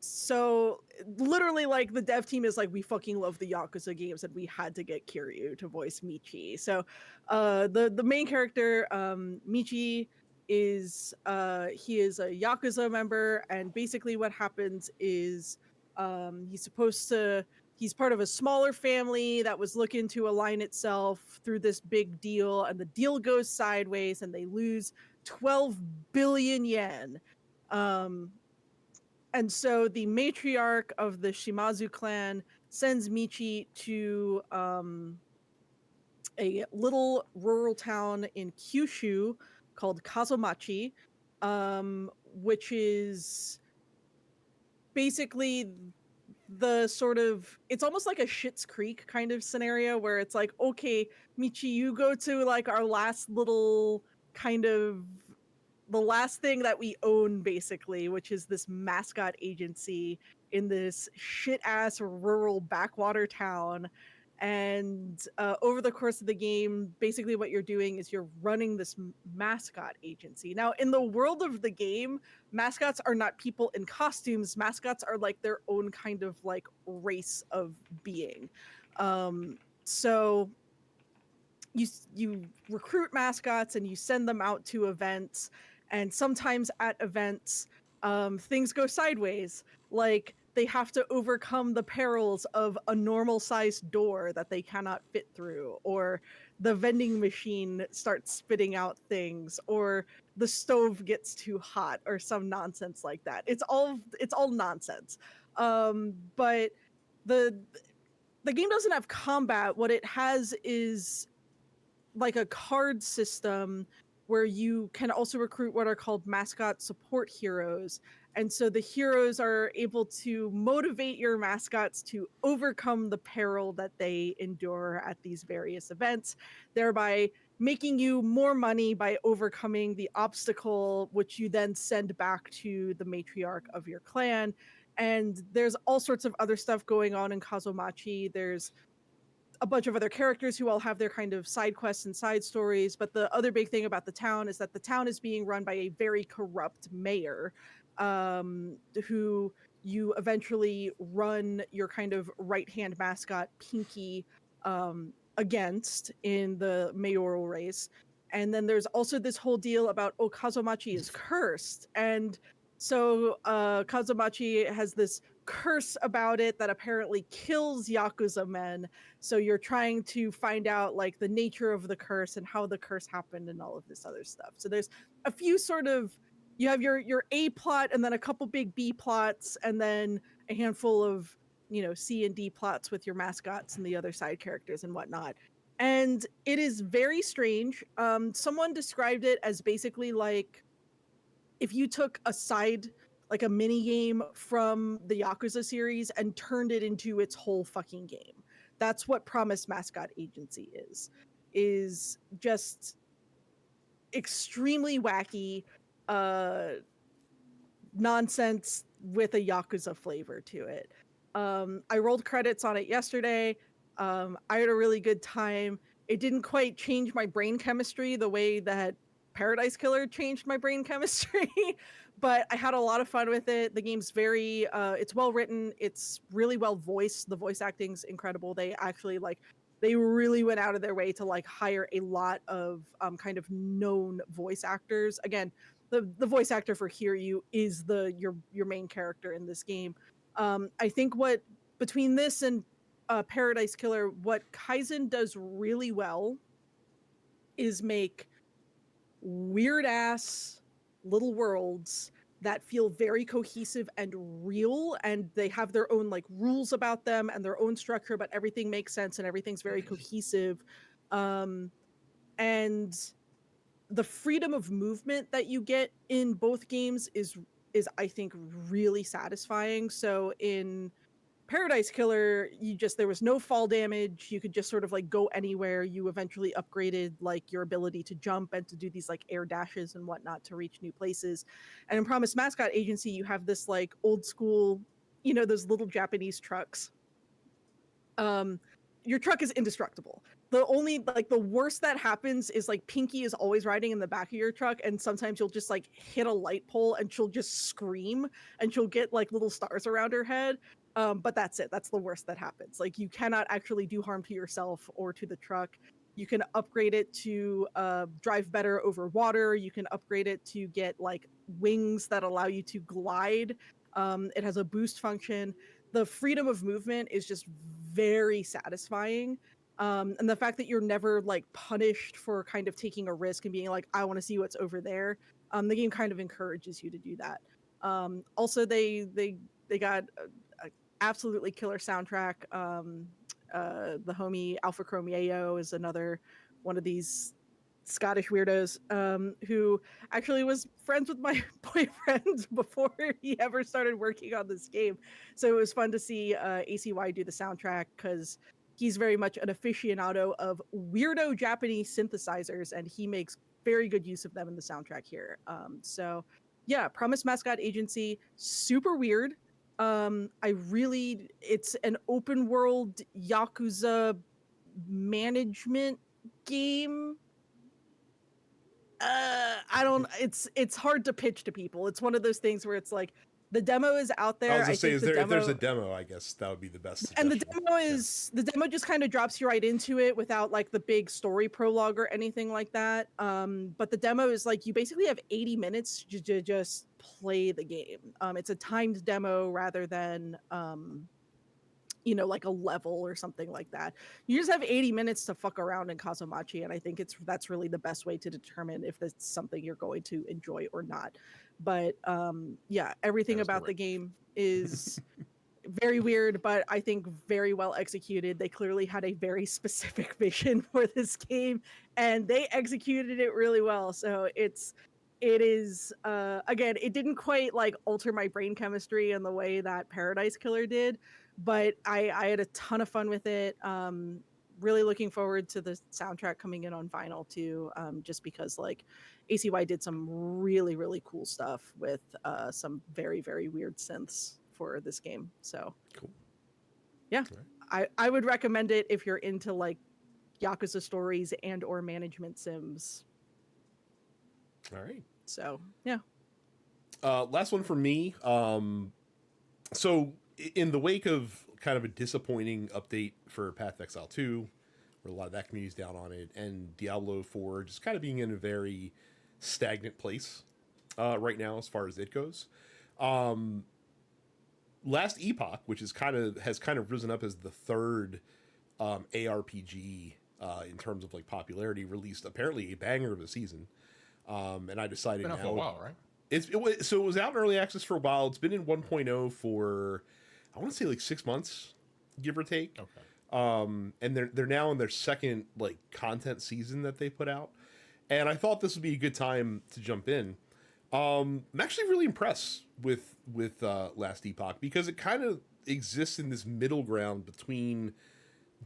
So literally, like, the dev team is like, we fucking love the Yakuza games and we had to get Kiryu to voice Michi. So the main character, Michi, is he is a Yakuza member, and basically what happens is he's part of a smaller family that was looking to align itself through this big deal, and the deal goes sideways and they lose 12 billion yen. And so the matriarch of the Shimazu clan sends Michi to a little rural town in Kyushu called Kazomachi, which is basically the sort of, it's almost like a Schitt's Creek kind of scenario, where it's like, okay, Michi, you go to like our last little kind of, the last thing that we own, basically, which is this Mascot agency in this shit ass rural backwater town. And over the course of the game, basically what you're doing is you're running this Mascot agency. Now, in the world of the game, mascots are not people in costumes. Mascots are like their own kind of like race of being. So you recruit mascots and you send them out to events, and sometimes at events things go sideways, like they have to overcome the perils of a normal sized door that they cannot fit through, or the vending machine starts spitting out things, or the stove gets too hot, or some nonsense like that. It's all nonsense. But the game doesn't have combat. What it has is like a card system where you can also recruit what are called mascot support heroes. And so the heroes are able to motivate your mascots to overcome the peril that they endure at these various events, thereby making you more money by overcoming the obstacle, which you then send back to the matriarch of your clan. And there's all sorts of other stuff going on in Kazomachi. There's a bunch of other characters who all have their kind of side quests and side stories. But the other big thing about the town is that the town is being run by a very corrupt mayor, who you eventually run your kind of right-hand mascot, Pinky, against in the mayoral race. And then there's also this whole deal about, oh, Kazomachi is cursed. And so Kazomachi has this curse about it that apparently kills Yakuza men. So you're trying to find out like the nature of the curse and how the curse happened and all of this other stuff. So there's a few sort of, you have your A plot and then a couple big B plots and then a handful of, you know, C and D plots with your mascots and the other side characters and whatnot. And it is very strange. Someone described it as basically like if you took a side, like a mini game from the Yakuza series and turned it into its whole fucking game. That's what Promise Mascot Agency is just extremely wacky nonsense with a Yakuza flavor to it. I rolled credits on it yesterday. I had a really good time. It didn't quite change my brain chemistry the way that Paradise Killer changed my brain chemistry, but I had a lot of fun with it. The game's very, it's well written. It's really well voiced. The voice acting's incredible. They actually they really went out of their way to like hire a lot of kind of known voice actors. Again, the voice actor for Kiryu is your main character in this game. I think what between this and Paradise Killer, what Kaizen does really well is make weird ass little worlds that feel very cohesive and real, and they have their own like rules about them and their own structure, but everything makes sense and everything's very cohesive. And the freedom of movement that you get in both games is I think really satisfying. So in Paradise Killer, there was no fall damage. You could just sort of like go anywhere. You eventually upgraded like your ability to jump and to do these like air dashes and whatnot to reach new places. And in Promise Mascot Agency, you have this like old school, those little Japanese trucks. Your truck is indestructible. The worst that happens is like Pinky is always riding in the back of your truck, and sometimes you'll just like hit a light pole and she'll just scream and she'll get like little stars around her head. But that's it. That's the worst that happens. Like you cannot actually do harm to yourself or to the truck. You can upgrade it to drive better over water. You can upgrade it to get like wings that allow you to glide. It has a boost function. The freedom of movement is just very satisfying. And the fact that you're never like punished for kind of taking a risk and being like, I want to see what's over there. The game kind of encourages you to do that. Also, they got a absolutely killer soundtrack. The homie Alpha Chromeo is another one of these Scottish weirdos who actually was friends with my boyfriend before he ever started working on this game. So it was fun to see ACY do the soundtrack because he's very much an aficionado of weirdo Japanese synthesizers, and he makes very good use of them in the soundtrack here. So yeah, Promise Mascot Agency, super weird. It's an open world Yakuza management game. It's hard to pitch to people. It's one of those things where it's like the demo is out there. I was gonna say, if there's a demo, I guess that would be the best and suggestion. The demo just kind of drops you right into it without like the big story prologue or anything like that. But the demo is like you basically have 80 minutes to just play the game. It's a timed demo rather than like a level or something like that. You just have 80 minutes to fuck around in Kazumachi, and I think that's really the best way to determine if it's something you're going to enjoy or not. But yeah, everything about the game is very weird, but I think very well executed. They clearly had a very specific vision for this game, and they executed it really well. So it is again, it didn't quite like alter my brain chemistry in the way that Paradise Killer did, but I had a ton of fun with it. Really looking forward to the soundtrack coming in on vinyl too, just because like ACY did some really, really cool stuff with some very, very weird synths for this game. So cool. Yeah, right. I would recommend it if you're into like Yakuza stories and or management sims. All right. So yeah. Last one for me. So in the wake of kind of a disappointing update for Path of Exile 2, where a lot of that community's down on it, and Diablo 4 just kind of being in a very stagnant place right now as far as it goes. Last Epoch, which has kind of risen up as the third ARPG in terms of like popularity, released apparently a banger of a season. And I decided it's been out for a while, right? It was out in early access for a while. It's been in 1.0 for I want to say like 6 months, give or take. Okay. And they're now in their second like content season that they put out, and I thought this would be a good time to jump in. I'm actually really impressed with Last Epoch because it kind of exists in this middle ground between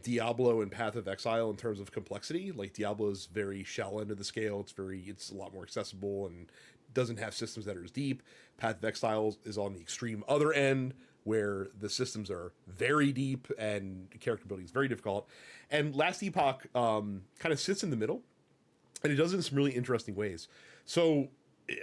Diablo and Path of Exile in terms of complexity. Like Diablo is very shallow end of the scale. It's a lot more accessible and doesn't have systems that are as deep. Path of Exile is on the extreme other end, where the systems are very deep and character building is very difficult. And Last Epoch kind of sits in the middle, and it does it in some really interesting ways. So,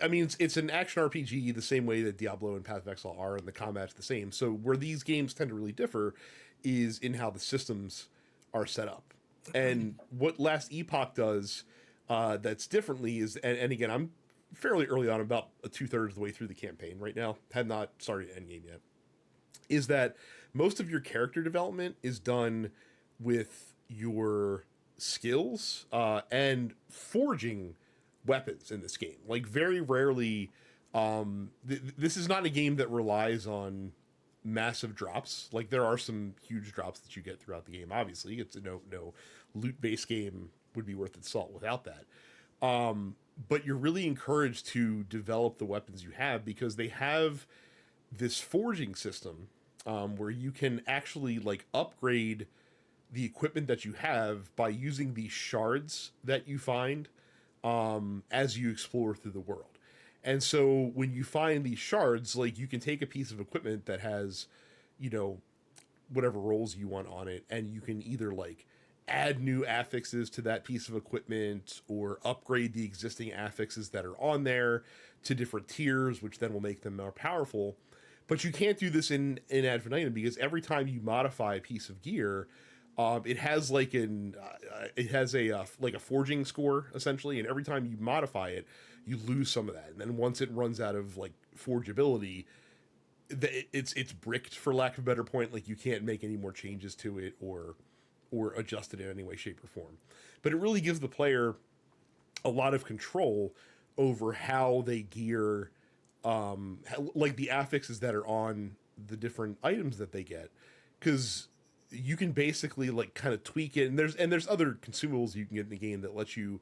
I mean, it's an action RPG the same way that Diablo and Path of Exile are, and the combat's the same. So where these games tend to really differ is in how the systems are set up. And what Last Epoch does that's differently is, and again, I'm fairly early on, about 2/3 of the way through the campaign right now, had not started endgame yet, is that most of your character development is done with your skills and forging weapons in this game. Like very rarely, this is not a game that relies on massive drops. Like there are some huge drops that you get throughout the game. Obviously, it's no loot-based game would be worth its salt without that. But you're really encouraged to develop the weapons you have because they have this forging system where you can actually like upgrade the equipment that you have by using these shards that you find as you explore through the world. And so when you find these shards, like you can take a piece of equipment that has, you know, whatever roles you want on it, and you can either like add new affixes to that piece of equipment or upgrade the existing affixes that are on there to different tiers, which then will make them more powerful. But you can't do this in Ad Infinitum, because every time you modify a piece of gear, it has like a forging score essentially, and every time you modify it, you lose some of that. And then once it runs out of like forgeability, it's bricked, for lack of a better point. Like you can't make any more changes to it or adjust it in any way, shape, or form. But it really gives the player a lot of control over how they gear, like the affixes that are on the different items that they get, because you can basically like kind of tweak it. And there's other consumables you can get in the game that lets you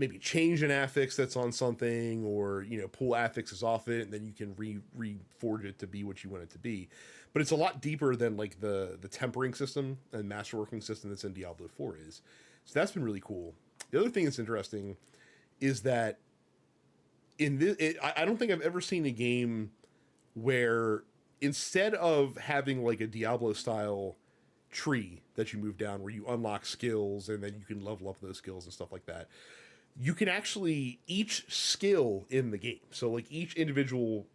maybe change an affix that's on something, or, you know, pull affixes off it, and then you can reforge it to be what you want it to be. But it's a lot deeper than like the tempering system and masterworking system that's in Diablo 4 is. So that's been really cool. The other thing that's interesting is that in this, I don't think I've ever seen a game where instead of having like a Diablo style tree that you move down where you unlock skills and then you can level up those skills and stuff like that, you can actually, each skill in the game, so like each individual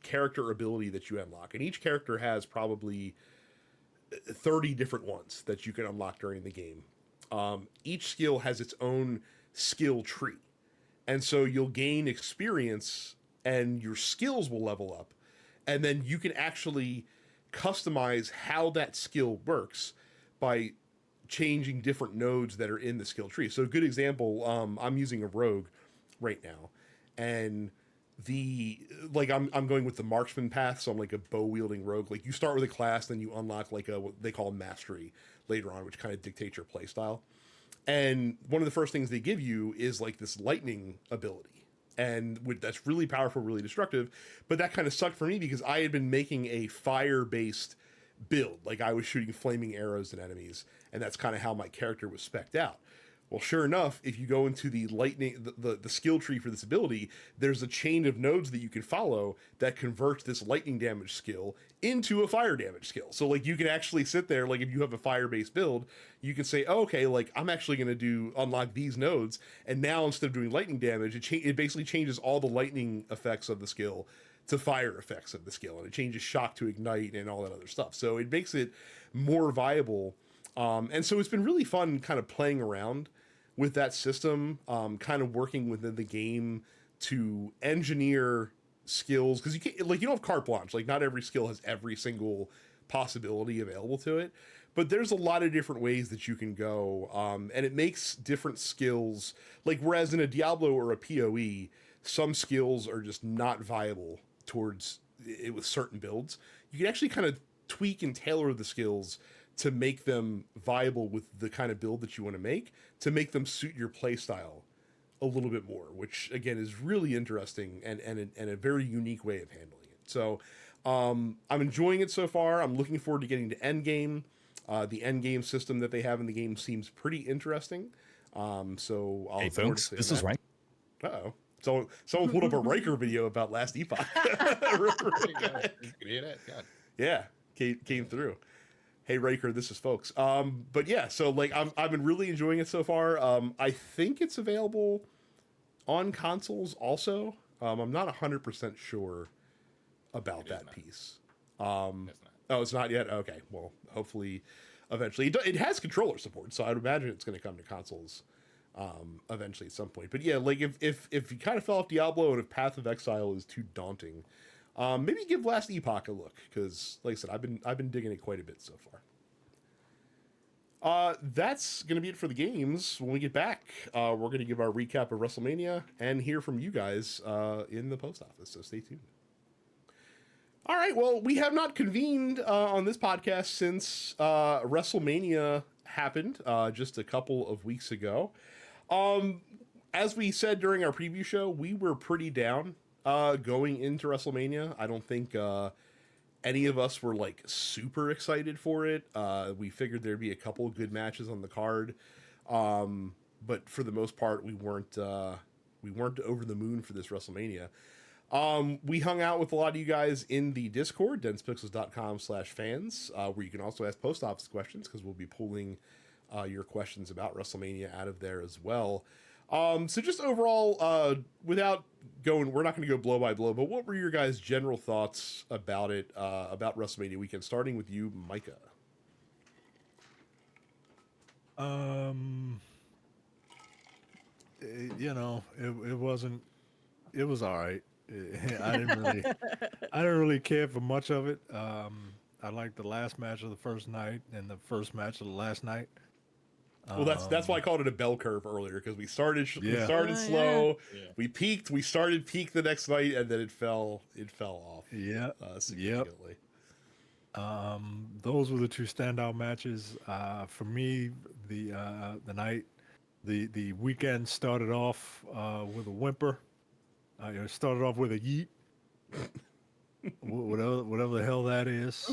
character ability that you unlock, and each character has probably 30 different ones that you can unlock during the game. Each skill has its own skill tree. And so you'll gain experience and your skills will level up. And then you can actually customize how that skill works by changing different nodes that are in the skill tree. So a good example, I'm using a rogue right now, and I'm going with the marksman path, so I'm like a bow wielding rogue. Like you start with a class, then you unlock like what they call mastery later on, which kind of dictates your play style. And one of the first things they give you is like this lightning ability, and that's really powerful, really destructive. But that kind of sucked for me because I had been making a fire based build. Like I was shooting flaming arrows at enemies, and that's kind of how my character was spec'd out. Well, sure enough, if you go into the lightning, the skill tree for this ability, there's a chain of nodes that you can follow that converts this lightning damage skill into a fire damage skill. So like you can actually sit there, like if you have a fire-based build, you can say, oh, okay, like I'm actually going to unlock these nodes, and now instead of doing lightning damage, it basically changes all the lightning effects of the skill to fire effects of the skill, and it changes shock to ignite and all that other stuff. So it makes it more viable. And so it's been really fun kind of playing around with that system, kind of working within the game to engineer skills, because you don't have carte blanche. Like not every skill has every single possibility available to it, but there's a lot of different ways that you can go, and it makes different skills, like whereas in a Diablo or a PoE, some skills are just not viable towards it with certain builds. You can actually kind of tweak and tailor the skills to make them viable with the kind of build that you want to make them suit your play style a little bit more, which again is really interesting and a very unique way of handling it. So I'm enjoying it so far. I'm looking forward to getting to endgame. The endgame system that they have in the game seems pretty interesting. So I'll look forward to seeing this that. is right. Uh-oh. So someone pulled up a Riker video about last Epoch. You can hear that? God. Yeah, came through. Hey Riker, this is folks. But yeah, so like I've been really enjoying it so far. I think it's available on consoles also. I'm not 100% sure about that piece. It's not. Oh, it's not yet? Okay, well, hopefully eventually. It has controller support, so I'd imagine it's going to come to consoles eventually at some point. But yeah, like if you kind of fell off Diablo and if Path of Exile is too daunting, maybe give Last Epoch a look, because like I said, I've been digging it quite a bit so far. That's going to be it for the games. When we get back, we're going to give our recap of WrestleMania and hear from you guys in the post office, so stay tuned. All right, well, we have not convened on this podcast since WrestleMania happened just a couple of weeks ago. As we said during our preview show, we were pretty down going into WrestleMania. I don't think any of us were like super excited for it. We figured there'd be a couple of good matches on the card, but for the most part, we weren't over the moon for this WrestleMania. We hung out with a lot of you guys in the Discord, densepixels.com/fans, where you can also ask post office questions, because we'll be pulling your questions about WrestleMania out of there as well. So just overall, without going, we're not going to go blow by blow, but what were your guys' general thoughts about it, about WrestleMania weekend, starting with you, Micah? It wasn't. It was all right. I didn't really care for much of it. I liked the last match of the first night and the first match of the last night. Well, that's why I called it a bell curve earlier, because we started slow, we peaked, we started peak the next night, and then it fell off. Significantly. Those were the two standout matches for me. The weekend started off with a whimper. It started off with a yeet, whatever the hell that is.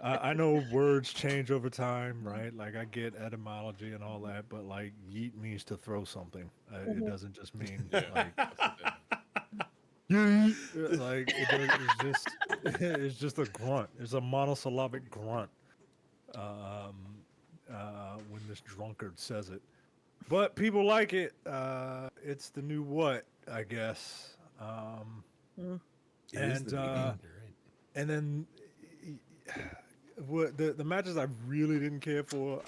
I know words change over time, right? Like, I get etymology and all that, but like, yeet means to throw something. It doesn't just mean like yeet. Like, it's just a grunt. It's a monosyllabic grunt. When this drunkard says it. But people like it. It's the new what, I guess. And then the matches I really didn't care for.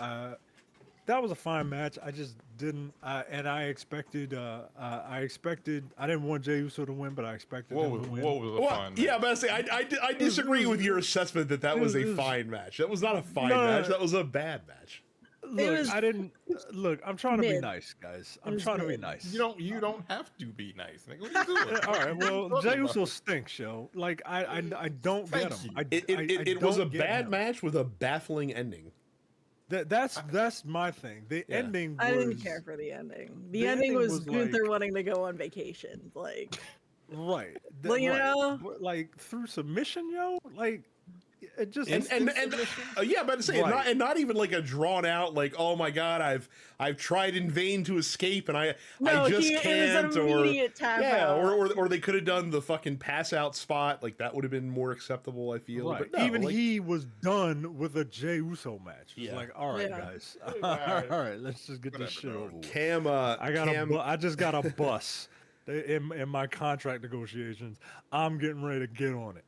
That was a fine match. I just didn't. I expected. I didn't want Jey Uso to win, but I expected him to win. What was a fine match? Yeah, but I disagree with your assessment that was a fine match. That was not a fine match. That was a bad match. Look, I didn't look. I'm trying to be nice, guys. I'm trying to be nice. You don't have to be nice. Nigga. What are you doing? All right. Well, Jey Uso stinks, yo. Like, I don't get him. It was a bad match with a baffling ending. That's my thing. The ending. I didn't care for the ending. The ending was Gunther wanting to go on vacation, like. Right. Well, you know, like through submission, yo. Like. It just but to say not even like a drawn out like, oh my god, I've tried in vain to escape and I just can't, or they could have done the fucking pass out spot, like that would have been more acceptable, I feel. Right. But no, even he was done with a Jey Uso match. It's like, all right, guys, all right, let's just get this shit over with. I just got a bus in my contract negotiations. I'm getting ready to get on it.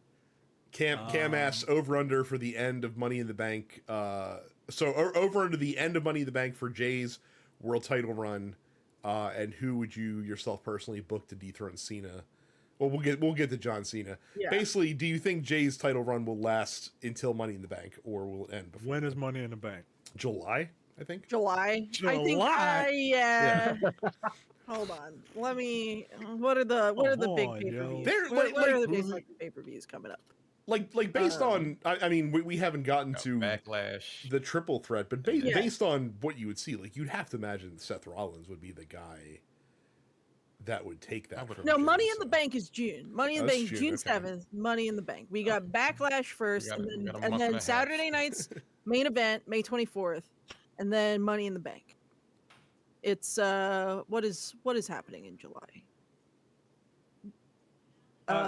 Cam asks over under for the end of Money in the Bank. Over under the end of Money in the Bank for Jay's world title run, and who would you yourself personally book to dethrone Cena? Well, we'll get to John Cena. Yeah. Basically, do you think Jay's title run will last until Money in the Bank, or will it end before? When is Money in the Bank? July, I think. July. I think. Yeah. Hold on. Let me. What are the big pay-per-views? What are the big pay-per-views coming up? Like based on, I mean, we haven't gotten to Backlash, the triple threat, but based on what you would see, like you'd have to imagine Seth Rollins would be the guy that would take that. No, Money in the Bank is June. Money in the Bank, June 7th. Money in the Bank. We got Backlash first, and then Saturday night's main event, May 24th, and then Money in the Bank. It's what is happening in July?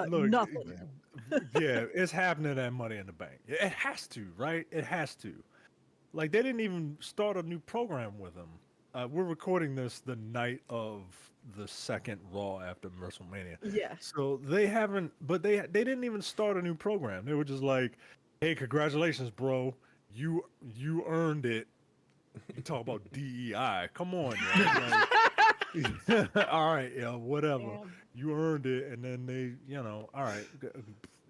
Look, nothing. Yeah, it's happening at Money in the Bank. It has to, right? It has to. Like, they didn't even start a new program with him. We're recording this the night of the second Raw after WrestleMania. Yeah. So they haven't, but they didn't even start a new program. They were just like, "Hey, congratulations, bro. You earned it." You talk about DEI. Come on, man. All right, whatever. Damn. You earned it, and then they, all right,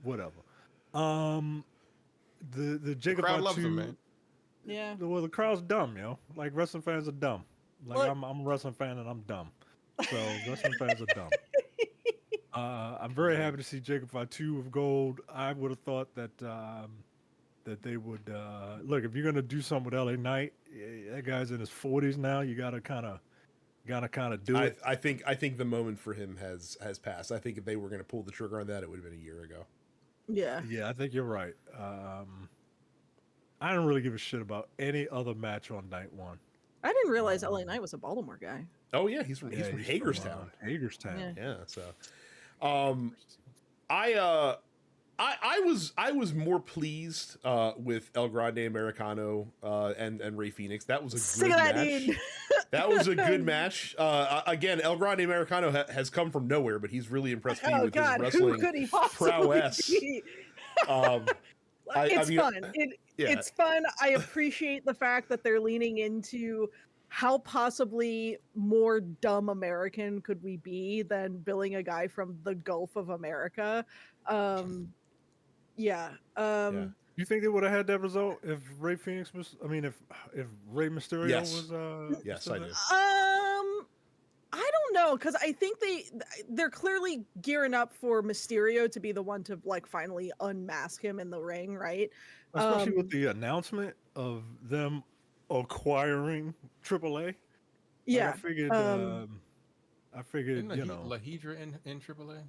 whatever. The Jacob crowd loves him, man. Yeah. Well, the crowd's dumb, Like, wrestling fans are dumb. Like, I'm a wrestling fan and I'm dumb. So wrestling fans are dumb. I'm very happy to see Jacob Fatu with gold. I would have thought that that they would look, if you're gonna do something with LA Knight, that guy's in his 40s now. You gotta kind of do it. I think the moment for him has passed. I think if they were gonna pull the trigger on that, it would have been a year ago. Yeah. Yeah, I think you're right. I don't really give a shit about any other match on night one. I didn't realize LA Knight was a Baltimore guy. Oh yeah, he's from Hagerstown. Hagerstown. Yeah. Yeah, so I was more pleased with El Grande Americano and Ray Phoenix. That was a Sick good of that, match. dude. That was a good match. Again, El Grande Americano has come from nowhere, but he's really impressed me with his Who wrestling could he possibly prowess. be? I mean, fun. yeah. It's fun. I appreciate the fact that they're leaning into how possibly more dumb American could we be than billing a guy from the Gulf of America. Yeah. You think they would have had that result if Ray Phoenix was? I mean, if Rey Mysterio Yes. was? Yes, I do. I don't know, because I think they're clearly gearing up for Mysterio to be the one to like finally unmask him in the ring, right? Especially with the announcement of them acquiring AAA. Yeah. Like, I figured, Isn't you know, Lahidra in AAA?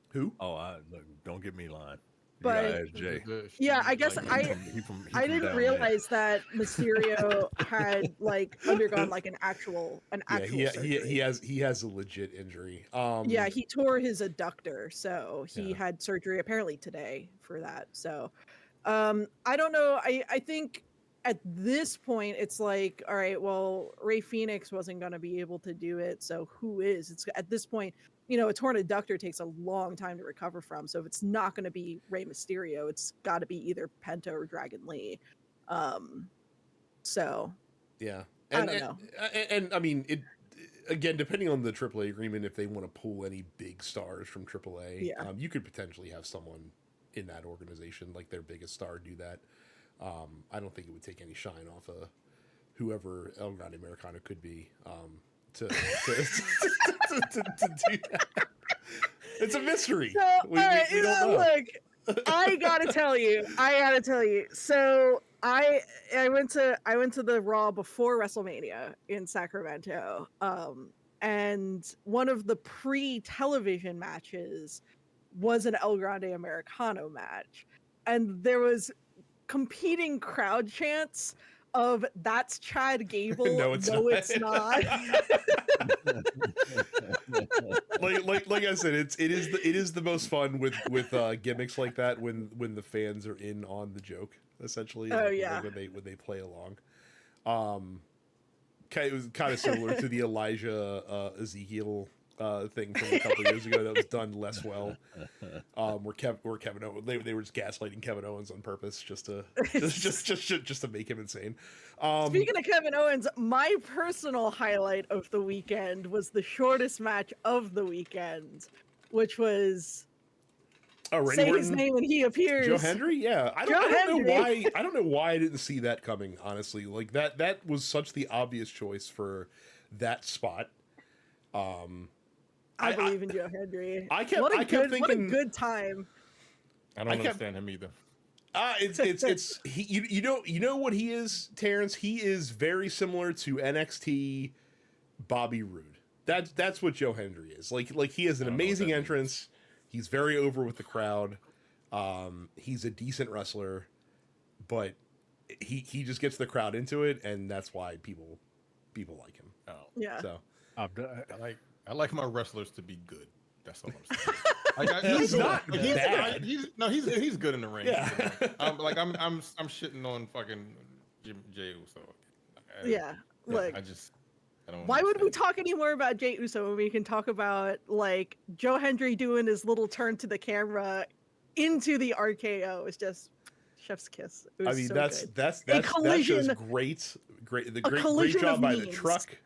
Who? look, don't get me lying. You But- gotta ask Jay. Yeah, I guess He from I didn't down realize that Mysterio had like undergone like an actual Yeah, surgery. he has a legit injury. Yeah, he tore his adductor, so he Yeah. had surgery apparently today for that. So I don't know. I think at this point it's like, all right, well, Ray Phoenix wasn't going to be able to do it, so who is? It's at this point, you know, a torn adductor takes a long time to recover from. So if it's not going to be Rey Mysterio, it's got to be either Penta or Dragon Lee. So Yeah, I don't know. And I mean, it again, depending on the AAA agreement, if they want to pull any big stars from AAA, Yeah. You could potentially have someone in that organization, like their biggest star, do that. I don't think it would take any shine off of whoever El Grande Americano could be to do that. It's a mystery. So, We all right, don't know. look, I gotta tell you. So I went to the Raw before WrestleMania in Sacramento, and one of the pre-television matches was an El Grande Americano match, and there was competing crowd chants of "That's Chad Gable." No, it's not. like I said, it is the most fun with gimmicks like that when the fans are in on the joke, essentially. Oh, like, yeah. when they play along. It was kind of similar to the Elijah Ezekiel thing from a couple years ago that was done less well. Where Kevin Owens, they were just gaslighting Kevin Owens on purpose just to make him insane. Speaking of Kevin Owens, my personal highlight of the weekend was the shortest match of the weekend, which was say his name and he appears. Joe Hendry, yeah. I don't know why I didn't see that coming. Honestly, like that was such the obvious choice for that spot. I believe in Joe Hendry. I kept thinking, what a good time. I don't understand him either. It's he. You know what he is, Terrence. He is very similar to NXT Bobby Roode. That's what Joe Hendry is. Like he has an amazing entrance. He's very over with the crowd. He's a decent wrestler, but he just gets the crowd into it, and that's why people like him. Oh, Yeah. So I like my wrestlers to be good. That's all I'm saying. He's not bad. He's good in the ring. Yeah. I'm shitting on fucking Jey Uso. Yeah. Look. I don't. Why would we understand. talk any more about Jey Uso when we can talk about like Joe Hendry doing his little turn to the camera into the RKO? It's just chef's kiss. It was so good. that's collision- just great collision job of by the memes. truck.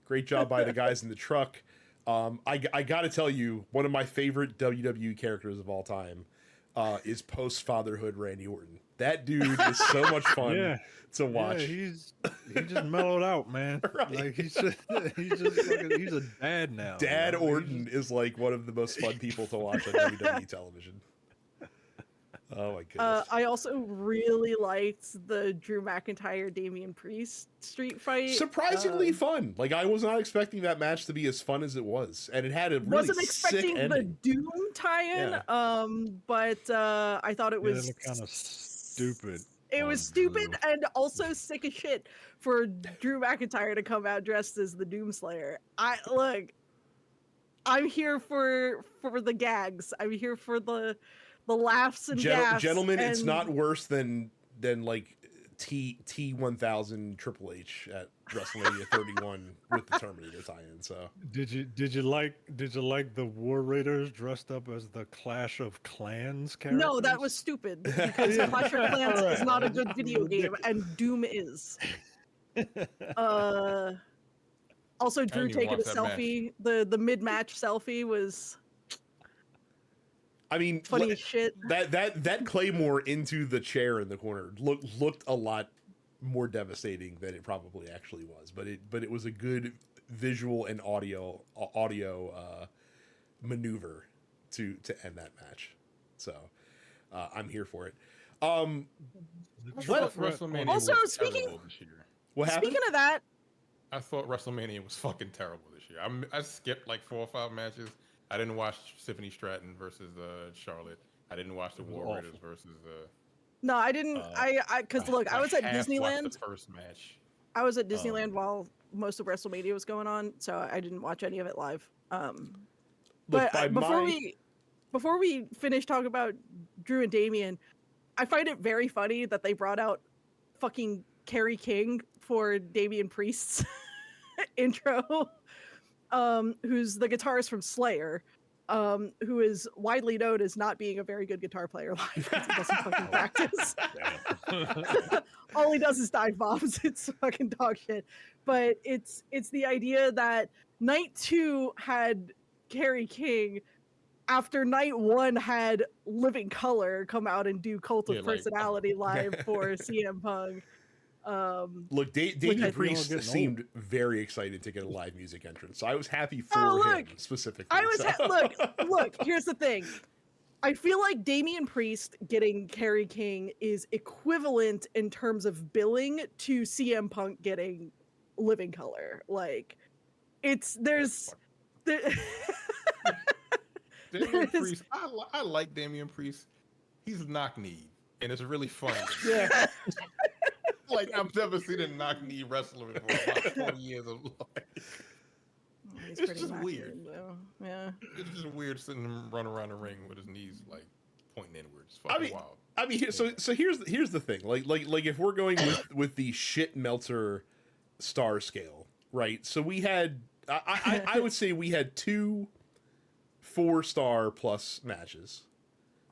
Great job by the guys in the truck. I got to tell you, one of my favorite WWE characters of all time is post-fatherhood Randy Orton. That dude is so much fun to watch. Yeah, he just mellowed out, man. Right. Like he's a dad now. Dad Orton is like one of the most fun people to watch on WWE television. Oh my goodness. I also really liked the Drew McIntyre Damian Priest street fight. Surprisingly fun. Like, I was not expecting that match to be as fun as it was, and it had a really Wasn't sick expecting the ending. Doom tie-in, but I thought it was kind of stupid. It was stupid and also sick as shit for Drew McIntyre to come out dressed as the Doomslayer. I'm here for the gags. I'm here for the laughs and gaffs. Gentlemen, and... it's not worse than like T1000 Triple H at WrestleMania 31 with the Terminator tie-in. So did you like the War Raiders dressed up as the Clash of Clans characters? No, that was stupid because Clash of Clans is not a good video game, and Doom is. Also, Drew taking a selfie. The mid-match selfie was. I mean, funny as shit. That Claymore into the chair in the corner looked a lot more devastating than it probably actually was, but it was a good visual and audio maneuver to end that match. So I'm here for it. WrestleMania also, was terrible this year. What happened? Speaking of that, I thought WrestleMania was fucking terrible this year. I skipped like 4 or 5 matches. I didn't watch Tiffany Stratton versus Charlotte. I didn't watch the War Raiders versus. No, I didn't. Because look, I was at Disneyland. The first match. I was at Disneyland while most of WrestleMania was going on, so I didn't watch any of it live. But before we finish talking about Drew and Damian, I find it very funny that they brought out fucking Kerry King for Damian Priest's intro. Who's the guitarist from Slayer, who is widely known as not being a very good guitar player live because he doesn't fucking practice. All he does is dive bombs. It's fucking dog shit. But it's the idea that night 2 had Kerry King after night 1 had Living Color come out and do Cult of Personality live for CM Punk. Look, Damian Priest seemed very excited to get a live music entrance, so I was happy for him specifically. Look. Here's the thing. I feel like Damian Priest getting Kerry King is equivalent in terms of billing to CM Punk getting Living Color. Like, Damian Priest. I like Damian Priest. He's knock-kneed, and it's really fun. Yeah. Like, I've never seen a knock-knee wrestler for about 20 years of life. It's just weird. Yeah. It's just weird seeing him run around the ring with his knees like pointing inwards. It's fucking wild. I mean, so here's the thing. Like if we're going with the shit Meltzer star scale, right? So we had I would say we had 2 4-star plus matches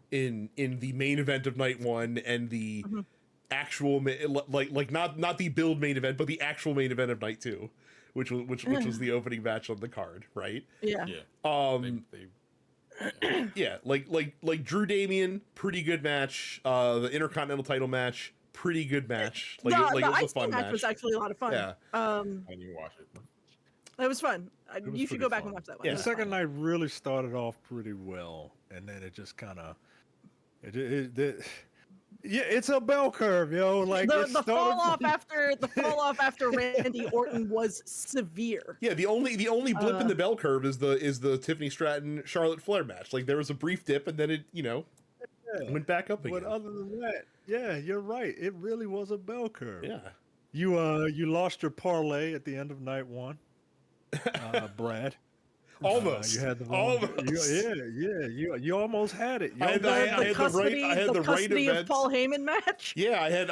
in the main event of night 1 and the actual not the build main event, but the actual main event of night 2, which was the opening match on the card, right? Yeah. Yeah, like Drew Damian, pretty good match. The Intercontinental title match, pretty good match. Like, the it was a Ice fun match was actually a lot of fun. Yeah. I didn't watch it. It was fun. You should go back and watch that one. Yeah, the second night really started off pretty well, and then it just kind of it's a bell curve, yo. Like the fall off after Randy Orton was severe. Yeah, the only blip in the bell curve is the Tiffany Stratton Charlotte Flair match. Like, there was a brief dip and then it went back up again. But other than that, yeah, you're right. It really was a bell curve. Yeah. You lost your parlay at the end of night 1, Brad. Almost. You had the almost. You almost had it. I had the right event. Of Paul Heyman match. Yeah, I had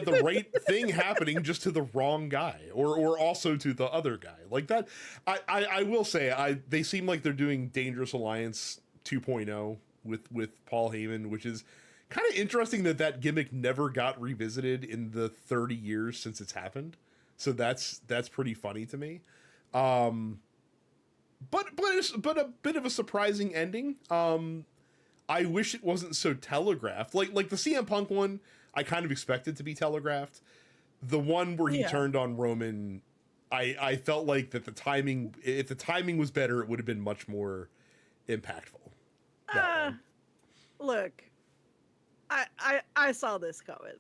the right thing happening, just to the wrong guy, or also to the other guy. Like that. I will say, they seem like they're doing Dangerous Alliance 2.0 with Paul Heyman, which is kind of interesting that gimmick never got revisited in the 30 years since it's happened. So that's pretty funny to me. But a bit of a surprising ending. I wish it wasn't so telegraphed. Like the CM Punk one, I kind of expected to be telegraphed. The one where he turned on Roman, I felt like that if the timing was better, it would have been much more impactful. Look, I saw this coming.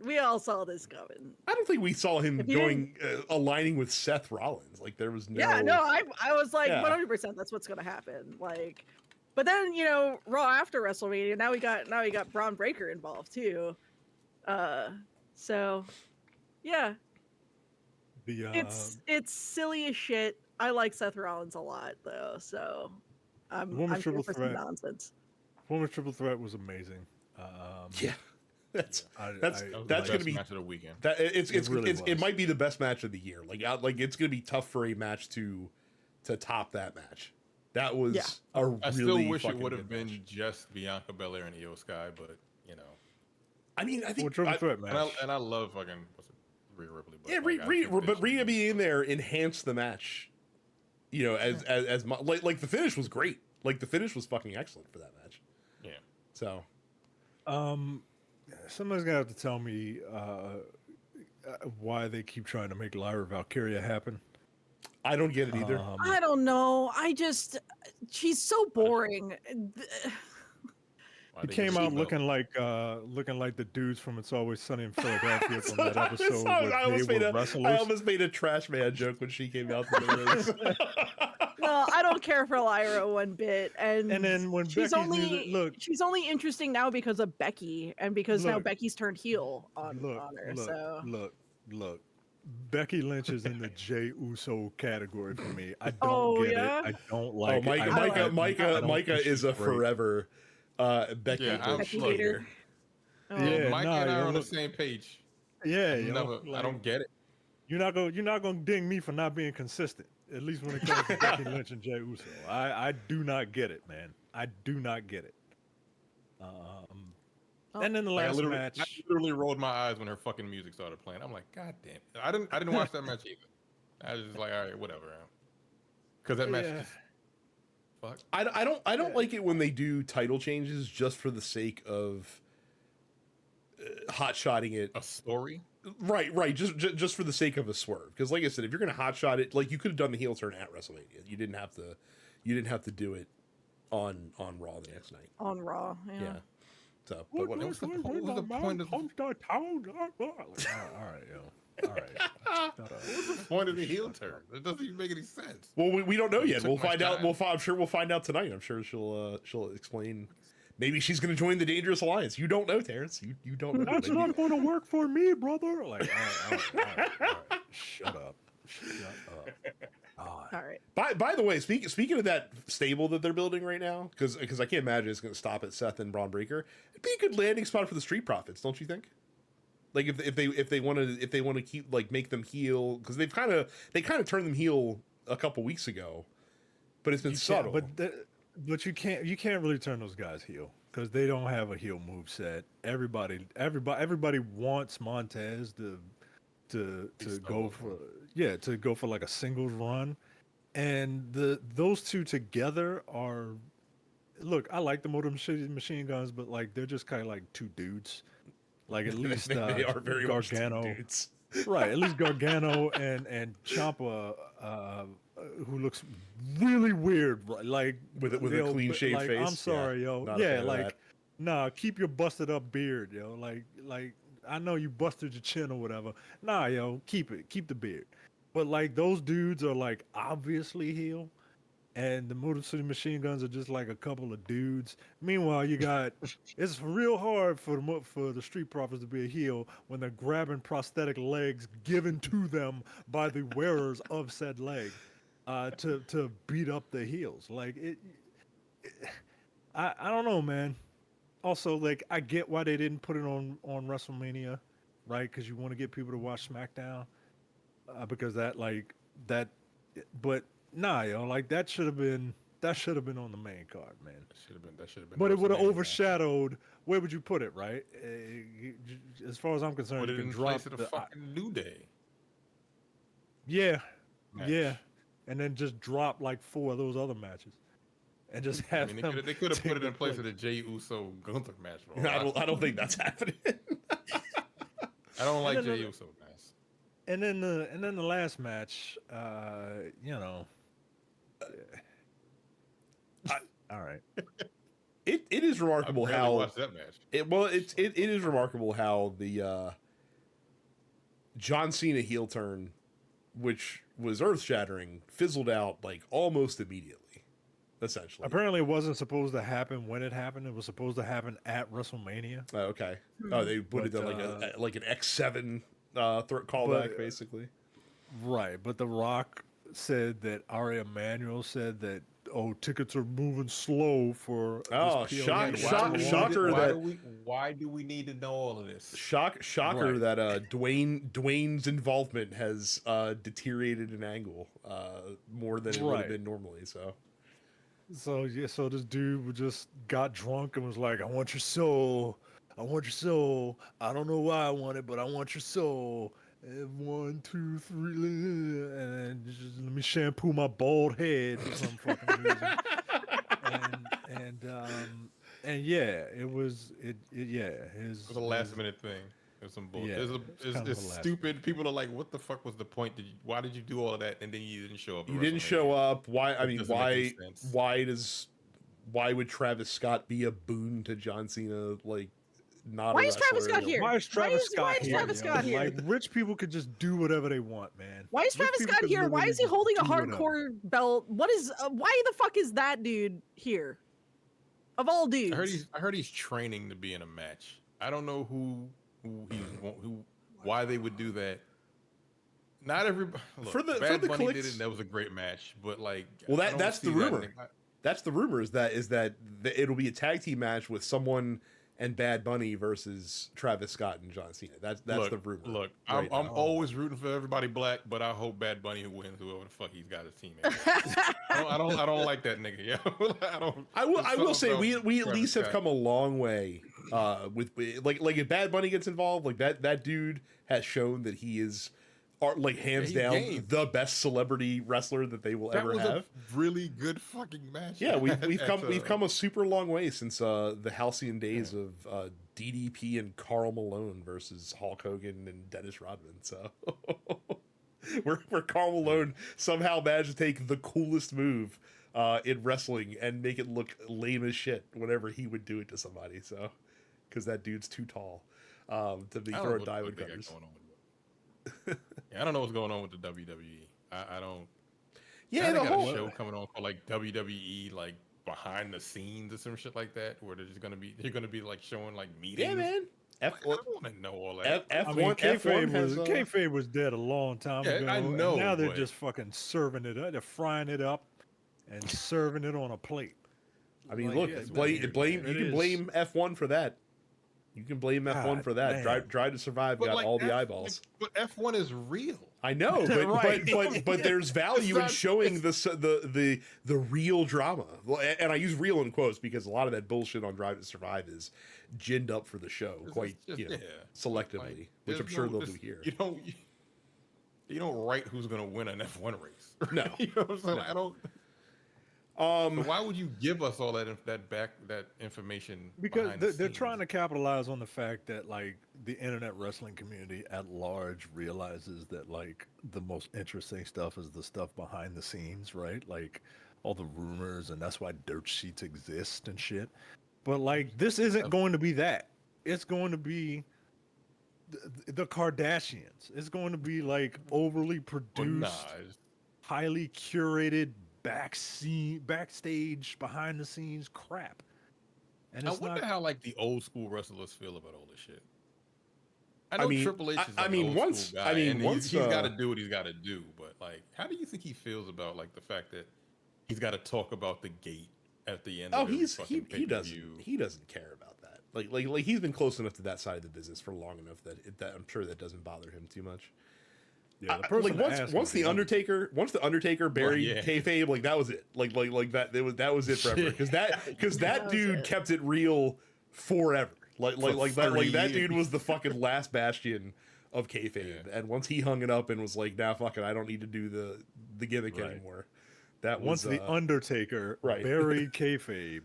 We all saw this coming. I don't think we saw him going aligning with Seth Rollins. Like there was no. Yeah, no, I was like Yeah. 100% that's what's gonna happen. Like, but then Raw after WrestleMania, now we got Braun Breaker involved too. So yeah, it's silly as shit. I like Seth Rollins a lot though, so I'm here for some nonsense. Women's Triple Threat was amazing. Yeah. That's the gonna be match of the weekend. That it might be the best match of the year. Like it's gonna be tough for a match to top that match. That was a really. I still wish it would have have been just Bianca Belair and Io Sky, but I mean, I think Triple Threat match. And I love fucking Rhea Ripley. But but Rhea being in there enhanced the match. As like the finish was great. Like the finish was fucking excellent for that match. Yeah. So. Somebody's gonna have to tell me why they keep trying to make Lyra Valkyria happen. I don't get it either. I don't know. She's so boring. He came out looking like the dudes from It's Always Sunny in Philadelphia from that episode. I almost made a trash man joke when she came out. No, I don't care for Lyra one bit. And then when she's only interesting now because of Becky, and because now Becky's turned heel on her. Look. Becky Lynch is in the Jey Uso category for me. I don't get it. I don't like it. Micah is a forever Becky hater. Mike and I are on the same page. Yeah, I don't get it. You're not gonna ding me for not being consistent. At least when it comes to Becky Lynch and Jey Uso, I do not get it, man. I do not get it. And then the last match, I literally rolled my eyes when her fucking music started playing. I'm like, God damn it! I didn't watch that match either. I was just like, all right, whatever. Because that match. Just, fuck. I don't like it when they do title changes just for the sake of hot-shotting it. A story. Right. Just for the sake of a swerve, because like I said, if you're gonna hotshot it, like you could have done the heel turn at WrestleMania. You didn't have to do it on Raw the next night. On Raw, yeah. So, but what was the point of? All right, yo. All right. What was the point of the heel turn? It doesn't even make any sense. Well, we don't know yet. We'll find out. I'm sure we'll find out tonight. I'm sure she'll explain. Maybe she's going to join the Dangerous Alliance. You don't know, Terrence. You don't know. That's not going to work for me, brother. Like, all right. Shut up. All right. By the way, speaking of that stable that they're building right now, because I can't imagine it's going to stop at Seth and Braun Breaker. It'd be a good landing spot for the Street Profits, don't you think? Like if they want to keep like make them heel, because they kind of turned them heel a couple weeks ago, but it's been subtle. But you can't really turn those guys heel because they don't have a heel move set. Everybody wants Montez to go for like a singles run, and those two together are. Look, I like the Motor Machine Guns, but like they're just kind of like two dudes. Like at least they are very Gargano, much dudes. Right? At leest Gargano and Ciampa, who looks really weird, like with a clean shaved like, face. I'm sorry, yo. Nah, keep your busted up beard, yo. Like I know you busted your chin or whatever. Nah, yo, keep the beard. But like those dudes are like obviously heel, and the Motor City Machine Guns are just like a couple of dudes. Meanwhile, you got it's real hard for the Street Profits to be a heel when they're grabbing prosthetic legs given to them by the wearers of said leg to beat up the heels. Like I don't know, man. Also, like I get why they didn't put it on WrestleMania, right? Because you want to get people to watch SmackDown, because that. But nah, yo, like that should have been on the main card, man. That should have been. But it would have overshadowed. Where would you put it, right? As far as I'm concerned, you can drop the fucking New Day. Yeah, and then just drop like 4 of those other matches, and just have. I mean, they could have put it in place of the Jey Uso Gunther match. I don't think that's happening. I don't like Jey Uso, guys. And then the last match, you know. All right. It is remarkable I barely how watched that match. it is remarkable how the John Cena heel turn, which was earth shattering, fizzled out like almost immediately. Essentially, Apparently, it wasn't supposed to happen when it happened. It was supposed to happen at WrestleMania. oh, okay. Oh, they put it like an X7 callback, basically. Right, but The Rock said that Ari Emanuel said that tickets are moving slow for shocker that why do we need to know all of this? Shocker that Dwayne's involvement has deteriorated in angle more than it would have been normally. So this dude just got drunk and was like, "I want your soul. I want your soul. I don't know why I want it, but I want your soul. And 1, 2, 3, and just let me shampoo my bald head for some fucking reason." and yeah, it was a last minute thing. It was some bullshit. Yeah, it's stupid. People are like, "What the fuck was the point? Why did you do all of that?" And then you didn't show up. You didn't show up. Why? I mean, why would Travis Scott be a boon to John Cena? Like, not. Why is Travis Scott here? Why is Travis Scott here? Like, rich people could just do whatever they want, man. Why is Travis Scott here? Why is he holding a hardcore belt? What is? Why the fuck is that dude here? Of all dudes, I heard he's training to be in a match. I don't know why they would do that. Not everybody. Look, Bad Bunny did it. And that was a great match, but like, that's the rumor. That's the rumor. Is that it'll be a tag team match with someone and Bad Bunny versus Travis Scott and John Cena. That's the rumor. Look, I'm always rooting for everybody black, but I hope Bad Bunny wins whoever the fuck he's got his team. I don't like that nigga. Yeah, I will say we at least have come a long way. With like if Bad Bunny gets involved, like that dude has shown that he is hands down the best celebrity wrestler that they will ever have. A really good fucking match. Yeah, we've come a super long way since the halcyon days of DDP and Karl Malone versus Hulk Hogan and Dennis Rodman. So where Karl Malone somehow managed to take the coolest move in wrestling and make it look lame as shit whenever he would do it to somebody. So because that dude's too tall to be throwing diamond cutters. Yeah, I don't know what's going on with the WWE. I don't. Yeah, they got a show coming on called like WWE, like behind the scenes or some shit like that, where they're gonna be like showing like meetings. Yeah, man. I don't want to know all that. Kayfabe was dead a long time ago. I know. Now they're just fucking serving it up. They're frying it up and serving it on a plate. I mean, look, you can blame F1 for that. You can blame F1 for that. Drive to Survive got all the eyeballs. But F1 is real. I know, but there's value in showing the real drama. And I use real in quotes because a lot of that bullshit on Drive to Survive is ginned up for the show selectively, which I'm sure they'll do here. You don't write who's going to win an F1 race. No. You know what I'm saying? I don't. So why would you give us all that information? Because they're trying to capitalize on the fact that like the internet wrestling community at large realizes that like the most interesting stuff is the stuff behind the scenes, right? Like all the rumors, and that's why dirt sheets exist and shit. But like this isn't going to be that. It's going to be the Kardashians. It's going to be like overly produced, highly curated backstage, behind the scenes crap. And I wonder how like the old school wrestlers feel about all this shit. I mean, Triple H is like an old school guy, and he's got to do what he's got to do. But like, how do you think he feels about like the fact that he's got to talk about the gate at the end? He doesn't care about that. Like he's been close enough to that side of the business for long enough that I'm sure that doesn't bother him too much. Yeah, once the Undertaker buried kayfabe, like that was it. Like that was it forever. Because that dude kept it real forever. That dude was the fucking last bastion of kayfabe. And once he hung it up and was like, "Nah, fuck it, I don't need to do the gimmick anymore." That was once the Undertaker buried kayfabe,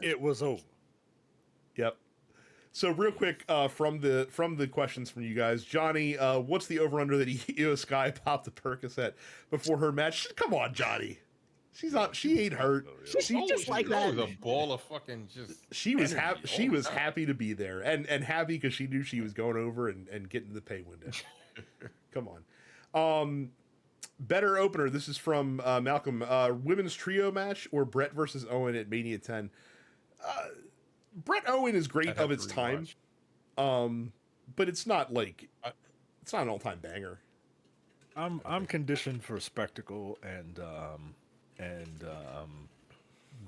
it was over. Yep. So real quick, from the questions from you guys, Johnny, what's the over under that Io Sky popped the Percocet before her match? Come on, Johnny. She's not. She ain't hurt. She's just like that. Was a ball of fucking just. She was happy. She was happy to be there, and happy because she knew she was going over and getting the pay window. Come on. Better opener. This is from Malcolm. Women's trio match or Brett versus Owen at Mania 10. Brett Owen is great of its time, but it's not like it's not an all-time banger. I'm conditioned for spectacle, and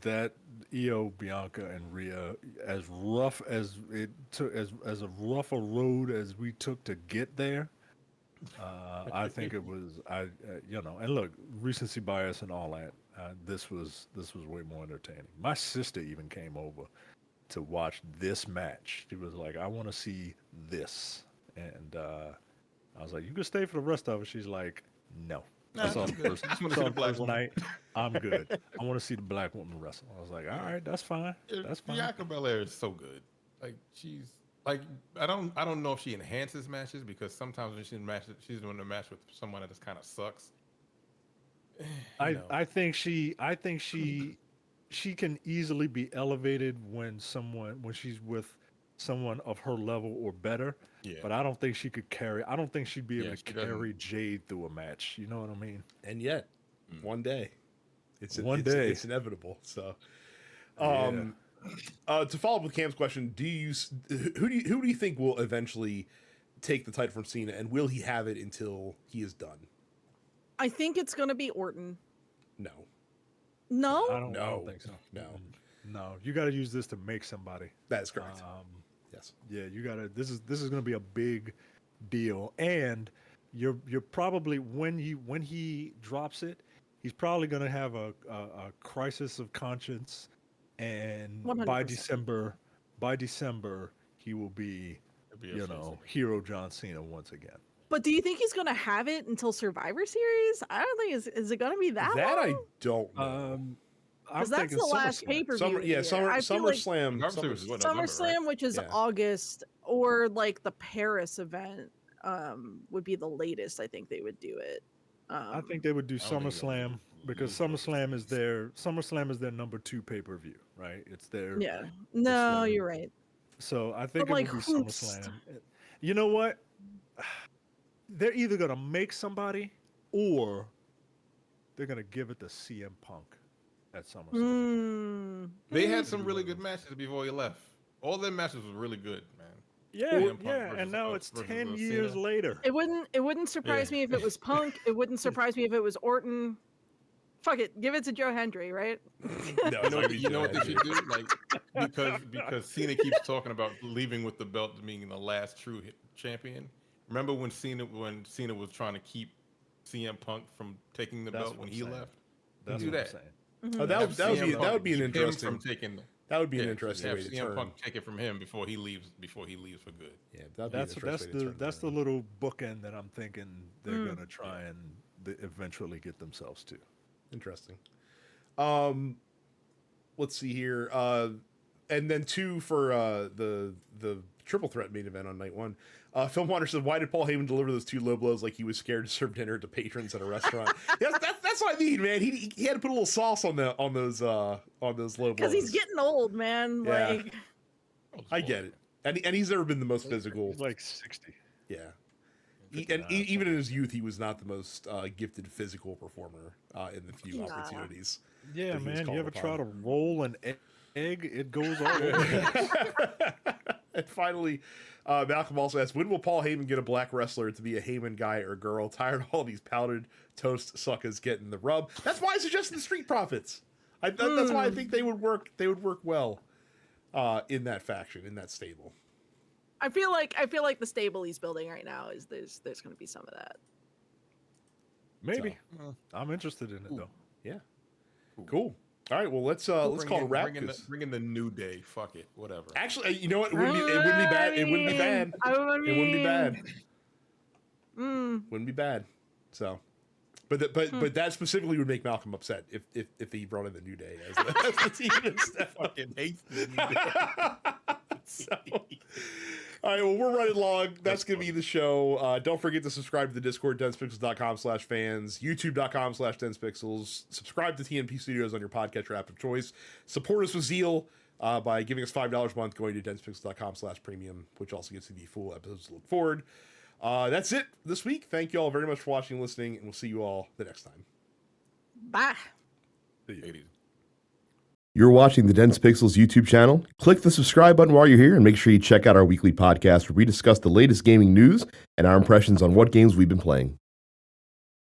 that Io, Bianca, and Rhea, as rough as it took, as a rough a road as we took to get there. I think it was and look, recency bias and all that. This was way more entertaining. My sister even came over to watch this match. She was like, "I want to see this," and I was like, "You can stay for the rest of it." She's like, "No." I saw the first night. I'm good. I want to see the black woman wrestle. I was like, "All right, that's fine. That's fine." Bianca Belair is so good. Like she's. Like I don't know if she enhances matches because sometimes when she's doing a match with someone that just kind of sucks. I think she can easily be elevated when she's with someone of her level or better. Yeah. But I don't think she could carry. I don't think she'd be able to carry Jade through a match. You know what I mean? And yet, one day, it's inevitable. So, to follow up with Cam's question, who do you think will eventually take the title from Cena, and will he have it until he is done? I think it's going to be Orton. No. I don't think so. No. You got to use this to make somebody. That is correct. Yes. Yeah, you got to. This is going to be a big deal, and you're probably when he drops it, he's probably going to have a crisis of conscience. And 100%. by December, he will be hero John Cena once again. But do you think he's going to have it until Survivor Series? I don't think is it going to be that long? I don't know. Because that's the last pay-per-view. SummerSlam. SummerSlam, which is August, or like the Paris event, would be the latest. I think they would do it. I think they would do SummerSlam because SummerSlam is their number 2 pay-per-view, right? It's their you're right. So I think it would be SummerSlam. You know what? They're either gonna make somebody or they're gonna give it to CM Punk at SummerSlam. They had some really good matches before he left. All their matches were really good, man. Yeah, and now it's 10 years later. It wouldn't surprise me if it was Punk. It wouldn't surprise me if it was Orton. Fuck it, give it to Joe Hendry, right? You know what they should do? Like because Cena keeps talking about leaving with the belt being the last true champion. Remember when Cena was trying to keep CM Punk from taking the belt when he left? That's do what I'm that. saying. Oh, that would be an interesting. That would be an interesting way to CM turn. Punk take it from him before he leaves for good. Yeah, that's the little bookend that I'm thinking they're gonna try and eventually get themselves to. Interesting. Let's see here. And then 2 for the triple threat main event on night 1. Film Wander said, "Why did Paul Heyman deliver those 2 low blows like he was scared to serve dinner to patrons at a restaurant?" That's what I mean, man. He had to put a little sauce on those low blows. Because he's getting old, man. Yeah. Like, I get it, and he's never been the most physical. He's like 60. Yeah. Even in his youth, he was not the most gifted physical performer in the few opportunities. Yeah, man. You ever try to roll an egg? It goes all over. And finally, Malcolm also asked, when will Paul Heyman get a black wrestler to be a Heyman guy or girl? Tired of all these powdered toast suckers getting the rub. That's why I suggested the Street Profits. That's why I think they would work. They would work well in that faction, in that stable. I feel like the stable he's building right now is there's going to be some of that. Maybe. I'm interested in it though. Yeah. Cool. All right. Well, let's call it a wrap. Bring in the New Day. Fuck it. Whatever. Actually, you know what? It wouldn't be bad. It wouldn't be bad. It wouldn't be bad. Wouldn't be bad. So, but that specifically would make Malcolm upset if he brought in the New Day as the team instead. Fucking hates the New Day. All right, well, we're running long. That's going to be the show. Don't forget to subscribe to the Discord, densepixels.com/fans, youtube.com/densepixels. Subscribe to TNP Studios on your podcatcher app of choice. Support us with zeal by giving us $5 a month, going to densepixels.com/premium, which also gets you the full episodes to look forward. That's it this week. Thank you all very much for watching and listening, and we'll see you all the next time. Bye. You're watching the Dense Pixels YouTube channel. Click the subscribe button while you're here and make sure you check out our weekly podcast where we discuss the latest gaming news and our impressions on what games we've been playing.